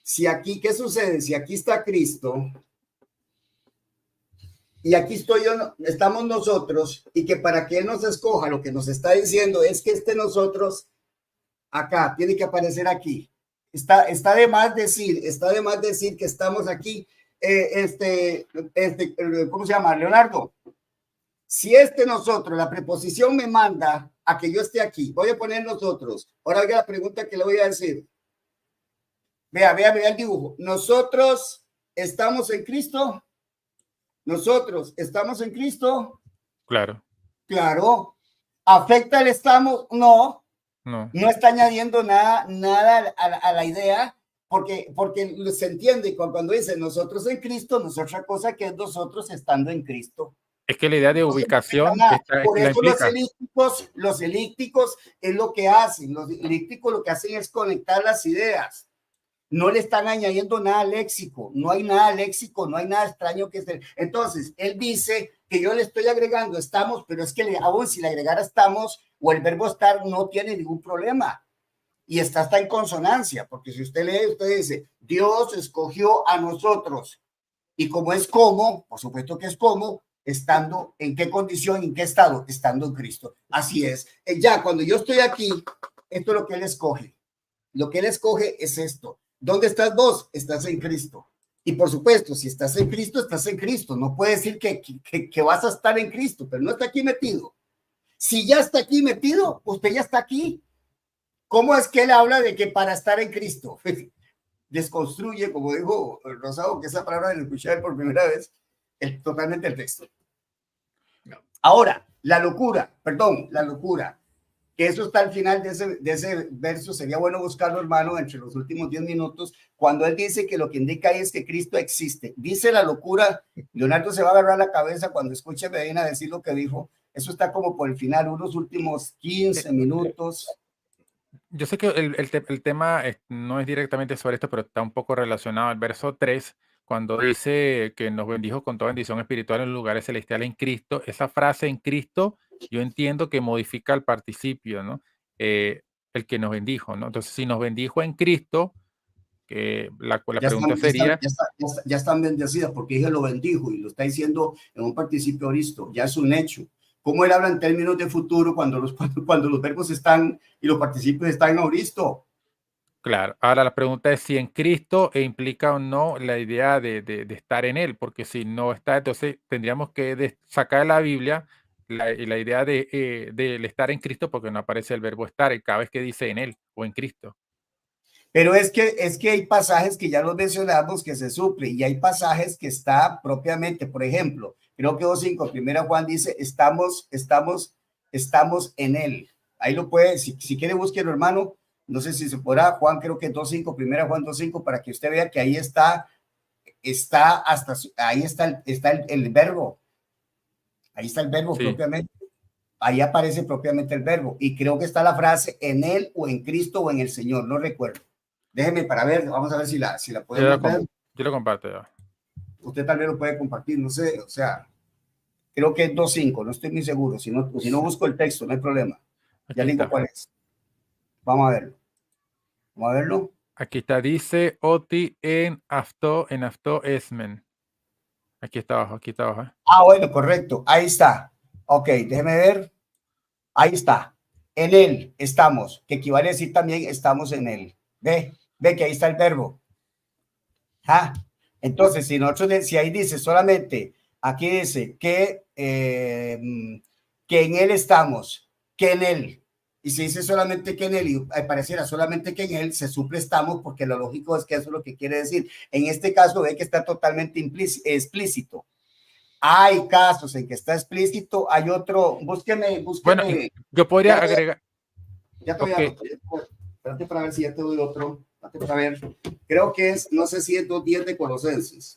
¿Qué sucede si aquí está Cristo y aquí estoy yo, estamos nosotros, y que para que él nos escoja, lo que nos está diciendo es que nosotros acá tiene que aparecer aquí. Está de más decir que estamos aquí. ¿Cómo se llama? Leonardo. Si nosotros, la preposición me manda a que yo esté aquí, voy a poner nosotros. Ahora oiga la pregunta que le voy a decir. Vea el dibujo. Nosotros estamos en Cristo. Nosotros estamos en Cristo. Claro. ¿Afecta el estamos? No. No está añadiendo nada a la idea, porque se entiende cuando dice nosotros en Cristo, no es otra cosa que nosotros estando en Cristo. Es que la idea de ubicación por eso los elípticos es lo que hacen. Los elípticos lo que hacen es conectar las ideas. No le están añadiendo nada al léxico, no hay nada léxico, no hay nada extraño que hacer. Entonces, él dice que yo le estoy agregando estamos, pero es que aún si le agregara estamos o el verbo estar no tiene ningún problema. Y está en consonancia, porque si usted lee, usted dice, Dios escogió a nosotros. Y como es como, por supuesto que es como, estando en qué condición, en qué estado, estando en Cristo. Así es. Ya cuando yo estoy aquí, esto es lo que Él escoge. Lo que Él escoge es esto. ¿Dónde estás vos? Estás en Cristo. Y por supuesto, si estás en Cristo, estás en Cristo. No puede decir que vas a estar en Cristo, pero no está aquí metido. Si ya está aquí metido, usted ya está aquí. ¿Cómo es que Él habla de que para estar en Cristo? Desconstruye, como dijo Rosado, que esa palabra la escuché por primera vez, totalmente el texto. Ahora, la locura, que eso está al final de ese verso, sería bueno buscarlo, hermano, entre los últimos 10 minutos, cuando él dice que lo que indica ahí es que Cristo existe. Dice la locura, Leonardo se va a agarrar la cabeza cuando escuche a Medina decir lo que dijo, eso está como por el final, unos últimos 15 minutos. Yo sé que el tema no es directamente sobre esto, pero está un poco relacionado al verso 3, cuando dice que nos bendijo con toda bendición espiritual en lugares celestiales en Cristo. Esa frase en Cristo, yo entiendo que modifica el participio, ¿no? El que nos bendijo, ¿no? Entonces, si nos bendijo en Cristo, la pregunta sería... Ya están bendecidas porque dije lo bendijo y lo está diciendo en un participio aoristo, ya es un hecho. ¿Cómo él habla en términos de futuro cuando los verbos están y los participios están en aoristo? Claro, ahora la pregunta es si en Cristo implica o no la idea de estar en Él, porque si no está, entonces tendríamos que sacar de la Biblia la idea del estar en Cristo, porque no aparece el verbo estar cada vez que dice en Él o en Cristo. Pero es que hay pasajes que ya los mencionamos que se suplen y hay pasajes que está propiamente, por ejemplo, creo que 2.5, primera Juan dice, estamos en Él. Ahí lo puede, si quiere búsquelo, hermano. No sé si se podrá, Juan, creo que 2.5, primera Juan 2.5, para que usted vea que ahí está el verbo. Ahí está el verbo Sí. propiamente. Ahí aparece propiamente el verbo. Y creo que está la frase en Él o en Cristo o en el Señor, no recuerdo. Déjeme para ver, vamos a ver si la podemos ver. Yo lo comparto ya. Usted tal vez lo puede compartir, no sé, o sea, creo que es 2.5, no estoy muy seguro. Si no busco el texto, no hay problema. Ya digo cuál es. Vamos a verlo. Vamos a verlo. Aquí está, dice Oti en Afto Esmen. Aquí está abajo, Ah, bueno, correcto. Ahí está. Ok, déjeme ver. Ahí está. En Él estamos, que equivale a decir también estamos en Él. Ve que ahí está el verbo. ¿Ah? Entonces, si ahí dice solamente, aquí dice que en Él estamos, que en Él. Y si dice solamente que en Él, y pareciera solamente que en Él, se suple estamos, porque lo lógico es que eso es lo que quiere decir. En este caso, ve que está totalmente explícito. Hay casos en que está explícito, hay otro, búsqueme. Bueno, yo podría ya agregar. Ya te voy a espérate para ver si ya te doy otro. Espérate para ver. Creo que es, no sé si es 2.10 de Colosenses.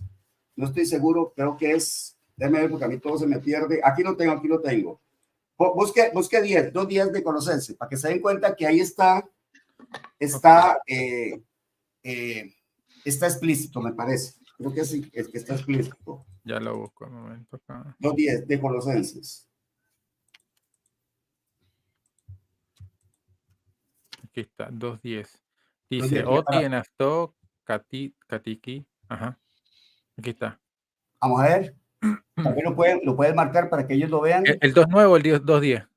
No estoy seguro, creo que es, déjame ver porque a mí todo se me pierde. Aquí lo tengo. Busque 2.10 de Colosenses, para que se den cuenta que ahí está explícito, me parece. Creo que sí, es que está explícito. Ya lo busco un momento acá. 2.10 de Colosenses. Aquí está, 2.10. Dice Oti en Afto Katiki. Ajá. Aquí está. Vamos a ver. También lo puedes marcar para que ellos lo vean. ¿El 2.9 o el 2.10?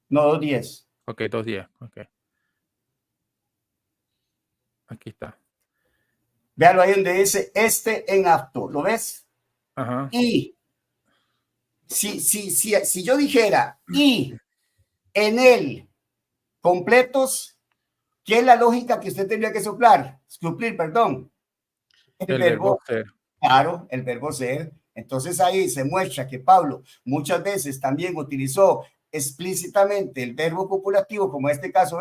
No, 2.10. Ok, 2.10. Ok. Aquí está. Véalo ahí donde dice en apto. ¿Lo ves? Ajá. Y si yo dijera y en él completos, ¿qué es la lógica que usted tendría que suplir, perdón? El verbo ser. Claro, el verbo ser. Entonces ahí se muestra que Pablo muchas veces también utilizó explícitamente el verbo copulativo, como en este caso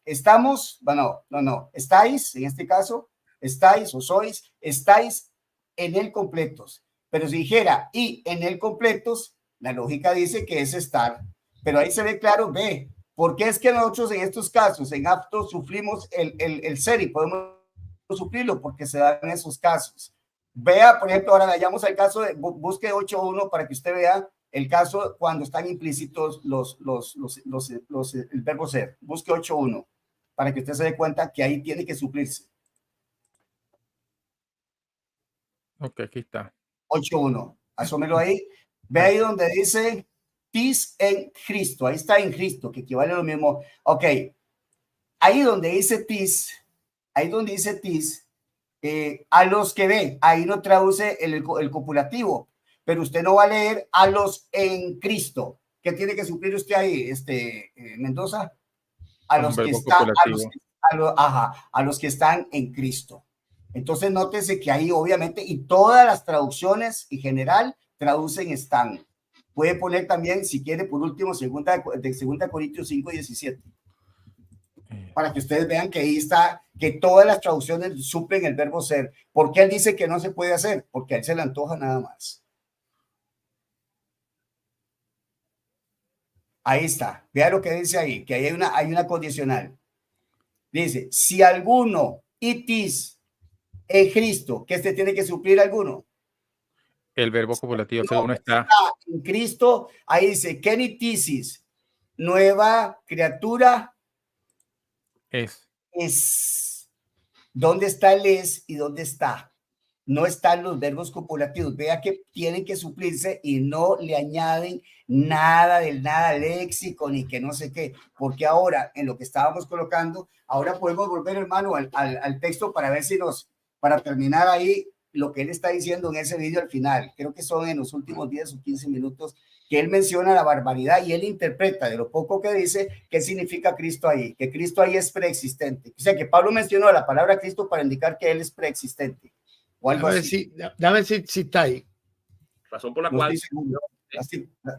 estamos, bueno, no, estáis, en este caso, estáis o sois, estáis en el completos. Pero si dijera y en el completos, la lógica dice que es estar. Pero ahí se ve claro, ¿por qué es que nosotros en estos casos, en apto, sufrimos el ser y podemos suplirlo? Porque se dan esos casos. Vea, por ejemplo, ahora vayamos al caso de, busque 8.1 para que usted vea el caso cuando están implícitos el verbo ser. Busque 8.1 para que usted se dé cuenta que ahí tiene que suplirse. Ok, aquí está. 8.1. Asómelo ahí. Ve ahí donde dice tis en Cristo. Ahí está en Cristo, que equivale a lo mismo. Ok. Ahí donde dice tis, a los que ven, ahí no traduce el copulativo, pero usted no va a leer a los en Cristo. ¿Qué tiene que suplir usted ahí, Mendoza? A Un los que verbo están, copulativo. a los que están en Cristo. Entonces, nótese que ahí, obviamente, y todas las traducciones en general traducen están. Puede poner también, si quiere, por último, segunda Corintios 5:17. Para que ustedes vean que ahí está, que todas las traducciones suplen el verbo ser. ¿Por qué él dice que no se puede hacer? Porque a él se le antoja nada más. Ahí está. Vea lo que dice ahí, que hay una condicional. Dice, si alguno itis en Cristo, que tiene que suplir alguno. El verbo copulativo, No, según está. en Cristo, ahí dice, kenitisis, nueva criatura Es. ¿Dónde está el es y dónde está? No están los verbos copulativos. Vea que tienen que suplirse y no le añaden nada del nada léxico ni que no sé qué, porque ahora en lo que estábamos colocando, ahora podemos volver, hermano, al texto para ver si para terminar ahí lo que él está diciendo en ese video al final. Creo que son en los últimos 10 o 15 minutos que él menciona la barbaridad y él interpreta de lo poco que dice qué significa Cristo ahí, que Cristo ahí es preexistente. O sea, que Pablo mencionó la palabra Cristo para indicar que él es preexistente. O algo así. Dame si está ahí. Razón por la cual.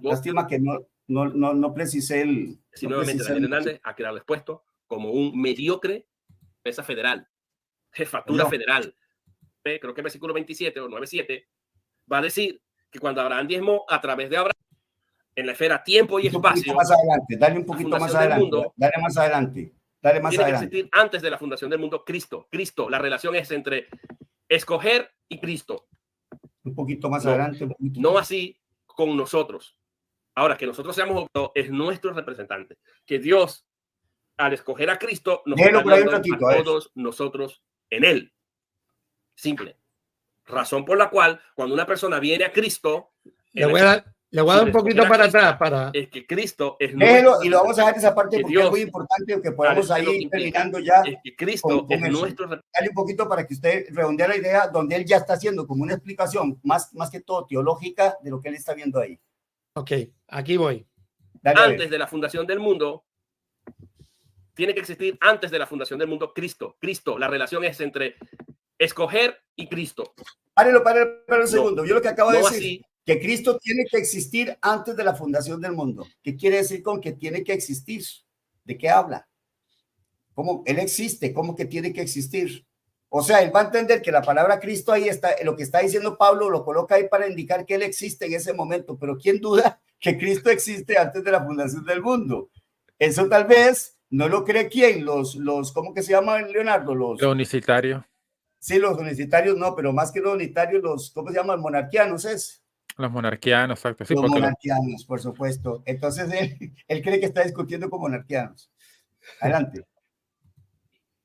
Lástima que no precisé el. Sí, nuevamente, Daniel Hernández ha quedado expuesto como un mediocre mesa federal, jefatura federal. Creo que el versículo 27 o 9:7 va a decir que cuando Abraham diezmó a través de Abraham, en la esfera tiempo y espacio. Más adelante, dale un poquito más adelante. Mundo, dale más adelante. Tiene que existir antes de la fundación del mundo Cristo. Cristo, la relación es entre escoger y Cristo. Un poquito más adelante. No así con nosotros. Ahora, que nosotros seamos es nuestro representante. Que Dios, al escoger a Cristo, nos está viendo a todos nosotros en Él. Simple. Razón por la cual, cuando una persona viene a Cristo, le voy a dar un poquito para atrás. Es que Cristo es nuestro. Y lo vamos a dejar esa parte porque es muy importante que podamos ahí terminando ya. Es que Cristo es nuestro. Dale un poquito para que usted redondee la idea donde él ya está haciendo como una explicación más que todo teológica de lo que él está viendo ahí. Ok, aquí voy. Dale, antes de la fundación del mundo, tiene que existir antes de la fundación del mundo Cristo. Cristo, la relación es entre escoger y Cristo. Párelo un segundo. Yo lo que acabo de decir, así, que Cristo tiene que existir antes de la fundación del mundo. ¿Qué quiere decir con que tiene que existir? ¿De qué habla? ¿Cómo él existe? ¿Cómo que tiene que existir? O sea, él va a entender que la palabra Cristo ahí está, lo que está diciendo Pablo lo coloca ahí para indicar que él existe en ese momento, pero ¿quién duda que Cristo existe antes de la fundación del mundo? Eso tal vez no lo cree quién, ¿cómo que se llama, Leonardo? Los unicitarios. Sí, los unicitarios no, pero más que los unitarios, ¿cómo se llaman? Monarquianos es. Los monarquianos, exacto. Sí, los monarquianos, por supuesto. Entonces él cree que está discutiendo con monarquianos. Adelante.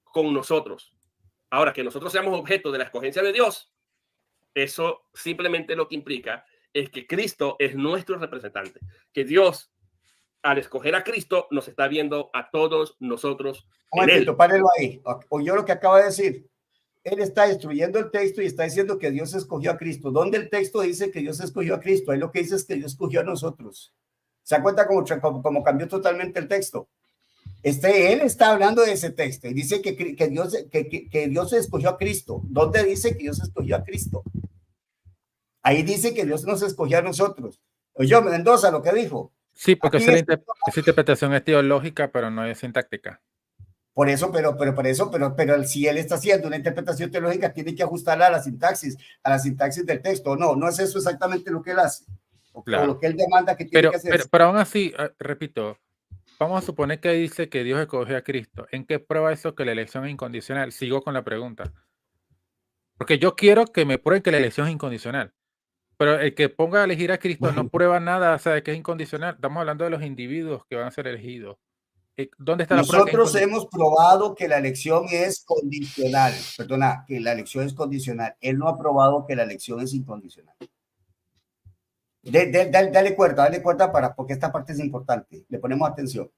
Con nosotros. Ahora, que nosotros seamos objeto de la escogencia de Dios, eso simplemente lo que implica es que Cristo es nuestro representante. Que Dios, al escoger a Cristo, nos está viendo a todos nosotros. Un momentito, párelo ahí. Oyó lo que acaba de decir. Él está destruyendo el texto y está diciendo que Dios escogió a Cristo. ¿Dónde el texto dice que Dios escogió a Cristo? Ahí lo que dice es que Dios escogió a nosotros. ¿Se da cuenta cómo cambió totalmente el texto? Él está hablando de ese texto y dice que Dios escogió a Cristo. ¿Dónde dice que Dios escogió a Cristo? Ahí dice que Dios nos escogió a nosotros. Oye, Mendoza, lo que dijo. Sí, porque esa interpretación es teológica, pero no es sintáctica. Por eso, pero si él está haciendo una interpretación teológica, tiene que ajustarla a la sintaxis del texto. No es eso exactamente lo que él hace. Claro. O lo que él demanda que tiene que hacer. Pero aún así, repito, vamos a suponer que dice que Dios escogió a Cristo. ¿En qué prueba eso que la elección es incondicional? Sigo con la pregunta. Porque yo quiero que me prueben que la elección es incondicional. Pero el que ponga a elegir a Cristo no prueba nada, o sea, de que es incondicional. Estamos hablando de los individuos que van a ser elegidos. ¿Dónde está la prueba? Nosotros hemos probado que la elección es condicional. Perdona, que la elección es condicional. Él no ha probado que la elección es incondicional. Dale cuerda porque esta parte es importante. Le ponemos atención.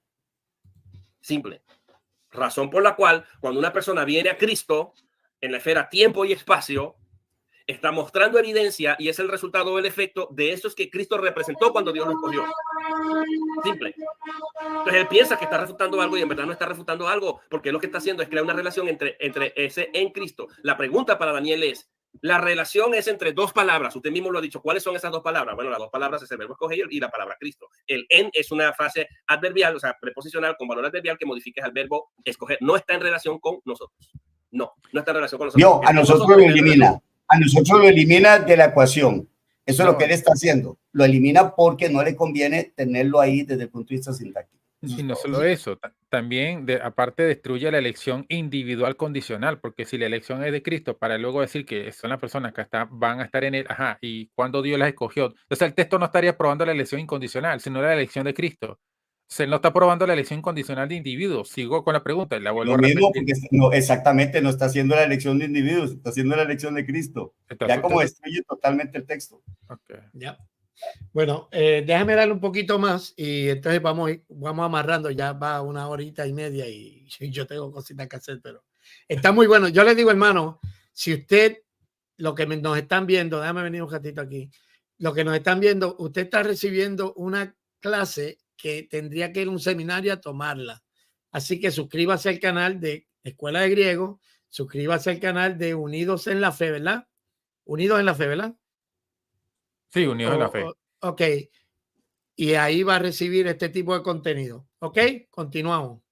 Simple. Razón por la cual cuando una persona viene a Cristo en la esfera tiempo y espacio, está mostrando evidencia y es el resultado o el efecto de esos que Cristo representó cuando Dios lo escogió. Simple. Entonces él piensa que está refutando algo y en verdad no está refutando algo, porque lo que está haciendo es crear una relación entre ese en Cristo. La pregunta para Daniel es, la relación es entre dos palabras. Usted mismo lo ha dicho. ¿Cuáles son esas dos palabras? Bueno, las dos palabras es el verbo escoger y la palabra Cristo. El en es una frase adverbial, o sea, preposicional con valor adverbial que modifica al verbo escoger. No está en relación con nosotros. No está en relación con nosotros. No, a nosotros lo elimina. A nosotros lo elimina de la ecuación. Eso es lo que él está haciendo. Lo elimina porque no le conviene tenerlo ahí desde el punto de vista sintáctico. Y no solo eso, también aparte destruye la elección individual condicional, porque si la elección es de Cristo, para luego decir que son las personas que van a estar en él, y cuando Dios las escogió. Entonces el texto no estaría probando la elección incondicional, sino la elección de Cristo. Se no está probando la elección condicional de individuos. Sigo con la pregunta y la vuelvo Lo a mismo repetir. porque no, exactamente, no está haciendo la elección de individuos, está haciendo la elección de Cristo. Ya como destruye totalmente el texto. Okay. Ya. Bueno, déjame darle un poquito más y entonces vamos amarrando, ya va 1 hora y media y yo tengo cositas que hacer, pero está muy bueno. Yo les digo, hermano, si usted, lo que nos están viendo, déjame venir un ratito aquí, lo que nos están viendo, usted está recibiendo una clase que tendría que ir a un seminario a tomarla. Así que suscríbase al canal de Escuela de Griego, suscríbase al canal de Unidos en la Fe, ¿verdad? Unidos en la Fe, ¿verdad? Sí, Unidos en la Fe. Ok. Y ahí va a recibir este tipo de contenido. Ok, continuamos.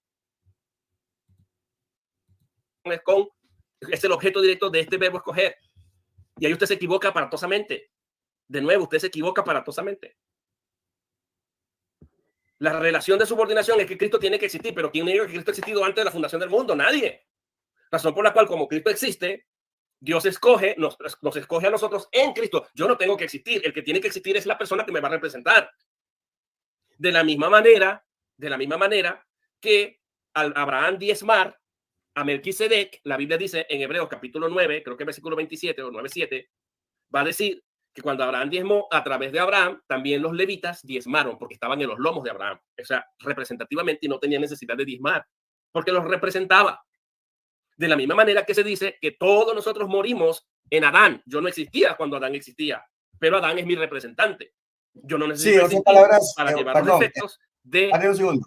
Es el objeto directo de este verbo escoger. Y ahí usted se equivoca aparatosamente. De nuevo, usted se equivoca aparatosamente. La relación de subordinación es que Cristo tiene que existir, pero ¿quién diga que Cristo ha existido antes de la fundación del mundo? Nadie. Razón por la cual, como Cristo existe, Dios escoge, nos escoge a nosotros en Cristo. Yo no tengo que existir. El que tiene que existir es la persona que me va a representar. De la misma manera que al Abraham diezmar a Melquisedec, la Biblia dice en Hebreos capítulo 9, creo que versículo 27 o 9:7, va a decir que cuando Abraham diezmó, a través de Abraham, también los levitas diezmaron porque estaban en los lomos de Abraham. O sea, representativamente, y no tenían necesidad de diezmar porque los representaba. De la misma manera que se dice que todos nosotros morimos en Adán. Yo no existía cuando Adán existía, pero Adán es mi representante. Yo no necesito existir palabras, para llevar los efectos de... Un segundo.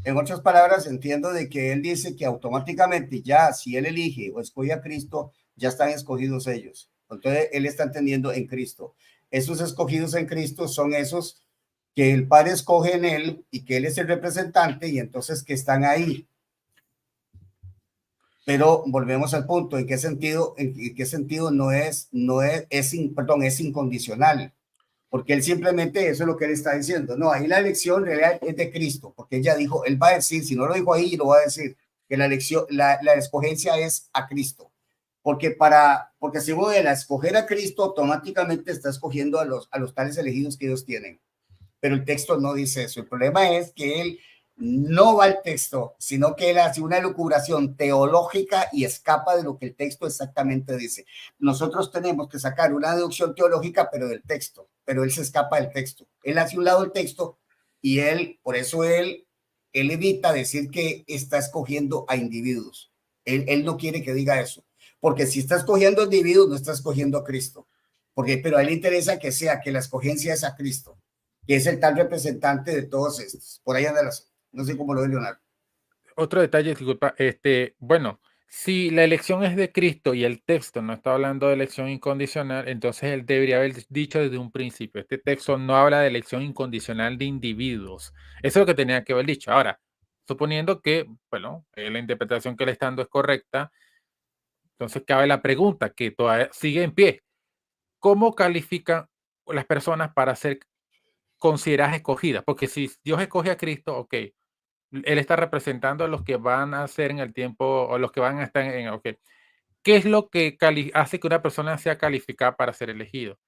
En otras palabras, entiendo de que él dice que automáticamente ya, si él elige o escoge a Cristo, ya están escogidos ellos. Entonces, él está entendiendo en Cristo. Esos escogidos en Cristo son esos que el Padre escoge en él y que él es el representante y entonces que están ahí. Pero volvemos al punto, ¿en qué sentido es incondicional? Porque él simplemente, eso es lo que él está diciendo. No, ahí la elección real es de Cristo, porque ella dijo, él va a decir, si no lo dijo ahí, lo va a decir, que la elección, la escogencia es a Cristo. Porque si voy a escoger a Cristo, automáticamente está escogiendo a los tales elegidos que ellos tienen. Pero el texto no dice eso. El problema es que él no va al texto, sino que él hace una elucubración teológica y escapa de lo que el texto exactamente dice. Nosotros tenemos que sacar una deducción teológica, pero del texto, pero él se escapa del texto. Él hace un lado el texto y por eso él evita decir que está escogiendo a individuos. Él no quiere que diga eso, porque si está escogiendo a individuos, no está escogiendo a Cristo. Pero a él le interesa que la escogencia es a Cristo, que es el tal representante de todos estos. Por ahí anda la... No sé cómo lo ve Leonardo. Otro detalle, disculpa, bueno, si la elección es de Cristo y el texto no está hablando de elección incondicional, entonces él debería haber dicho desde un principio, este texto no habla de elección incondicional de individuos. Eso es lo que tenía que haber dicho. Ahora, suponiendo que, bueno, la interpretación que le está dando es correcta, entonces cabe la pregunta que todavía sigue en pie. ¿Cómo califican las personas para ser consideradas escogidas? Porque si Dios escoge a Cristo, ok, él está representando a los que van a ser en el tiempo o los que van a estar en... Okay. ¿Qué es lo que hace que una persona sea calificada para ser elegido?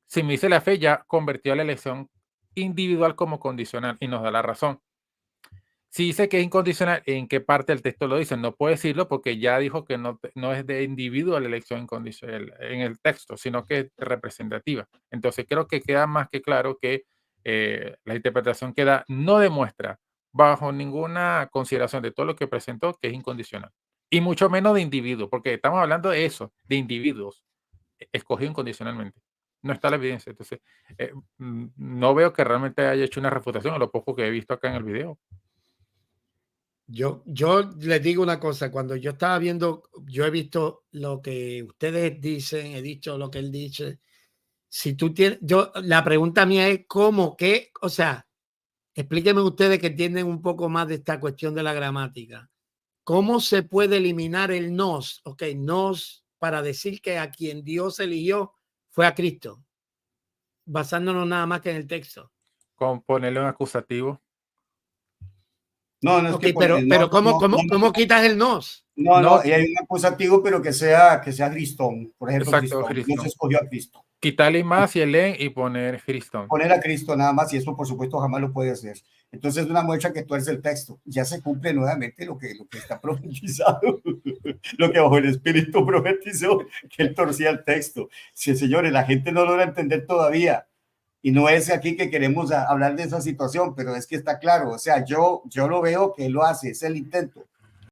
Si me dice la fe, ya convirtió la elección individual como condicional y nos da la razón. Si dice que es incondicional, ¿en qué parte del texto lo dice? No puede decirlo porque ya dijo que no es de individuo la elección incondicional en el texto, sino que es representativa. Entonces creo que queda más que claro que la interpretación no demuestra bajo ninguna consideración de todo lo que presentó que es incondicional. Y mucho menos de individuos, porque estamos hablando de eso, de individuos escogidos incondicionalmente. No está la evidencia. Entonces, no veo que realmente haya hecho una refutación a lo poco que he visto acá en el video. Yo les digo una cosa, cuando yo estaba viendo, yo he visto lo que ustedes dicen, he dicho lo que él dice. Si tú tienes, la pregunta mía es cómo, qué, o sea, explíquenme ustedes que entienden un poco más de esta cuestión de la gramática. ¿Cómo se puede eliminar el nos? Ok, nos para decir que a quien Dios eligió fue a Cristo, basándonos nada más que en el texto. Con ponerle un acusativo. No, no es Okay, que pero ¿cómo quitas el nos? No, y hay un acusativo, pero que sea Cristón, por ejemplo, Exacto, Cristón. Cristón. No se escogió a Cristo. Quitarle más y el en y poner Cristón. Poner a Cristo nada más, y eso por supuesto jamás lo puede hacer. Entonces es una muestra que tuerce el texto. Ya se cumple nuevamente lo que está profetizado, lo que bajo el Espíritu profetizó, que él torcía el texto. Sí, señores, la gente no logra entender todavía. Y no es aquí que queremos hablar de esa situación, pero es que está claro. O sea, yo lo veo que él lo hace, es el intento.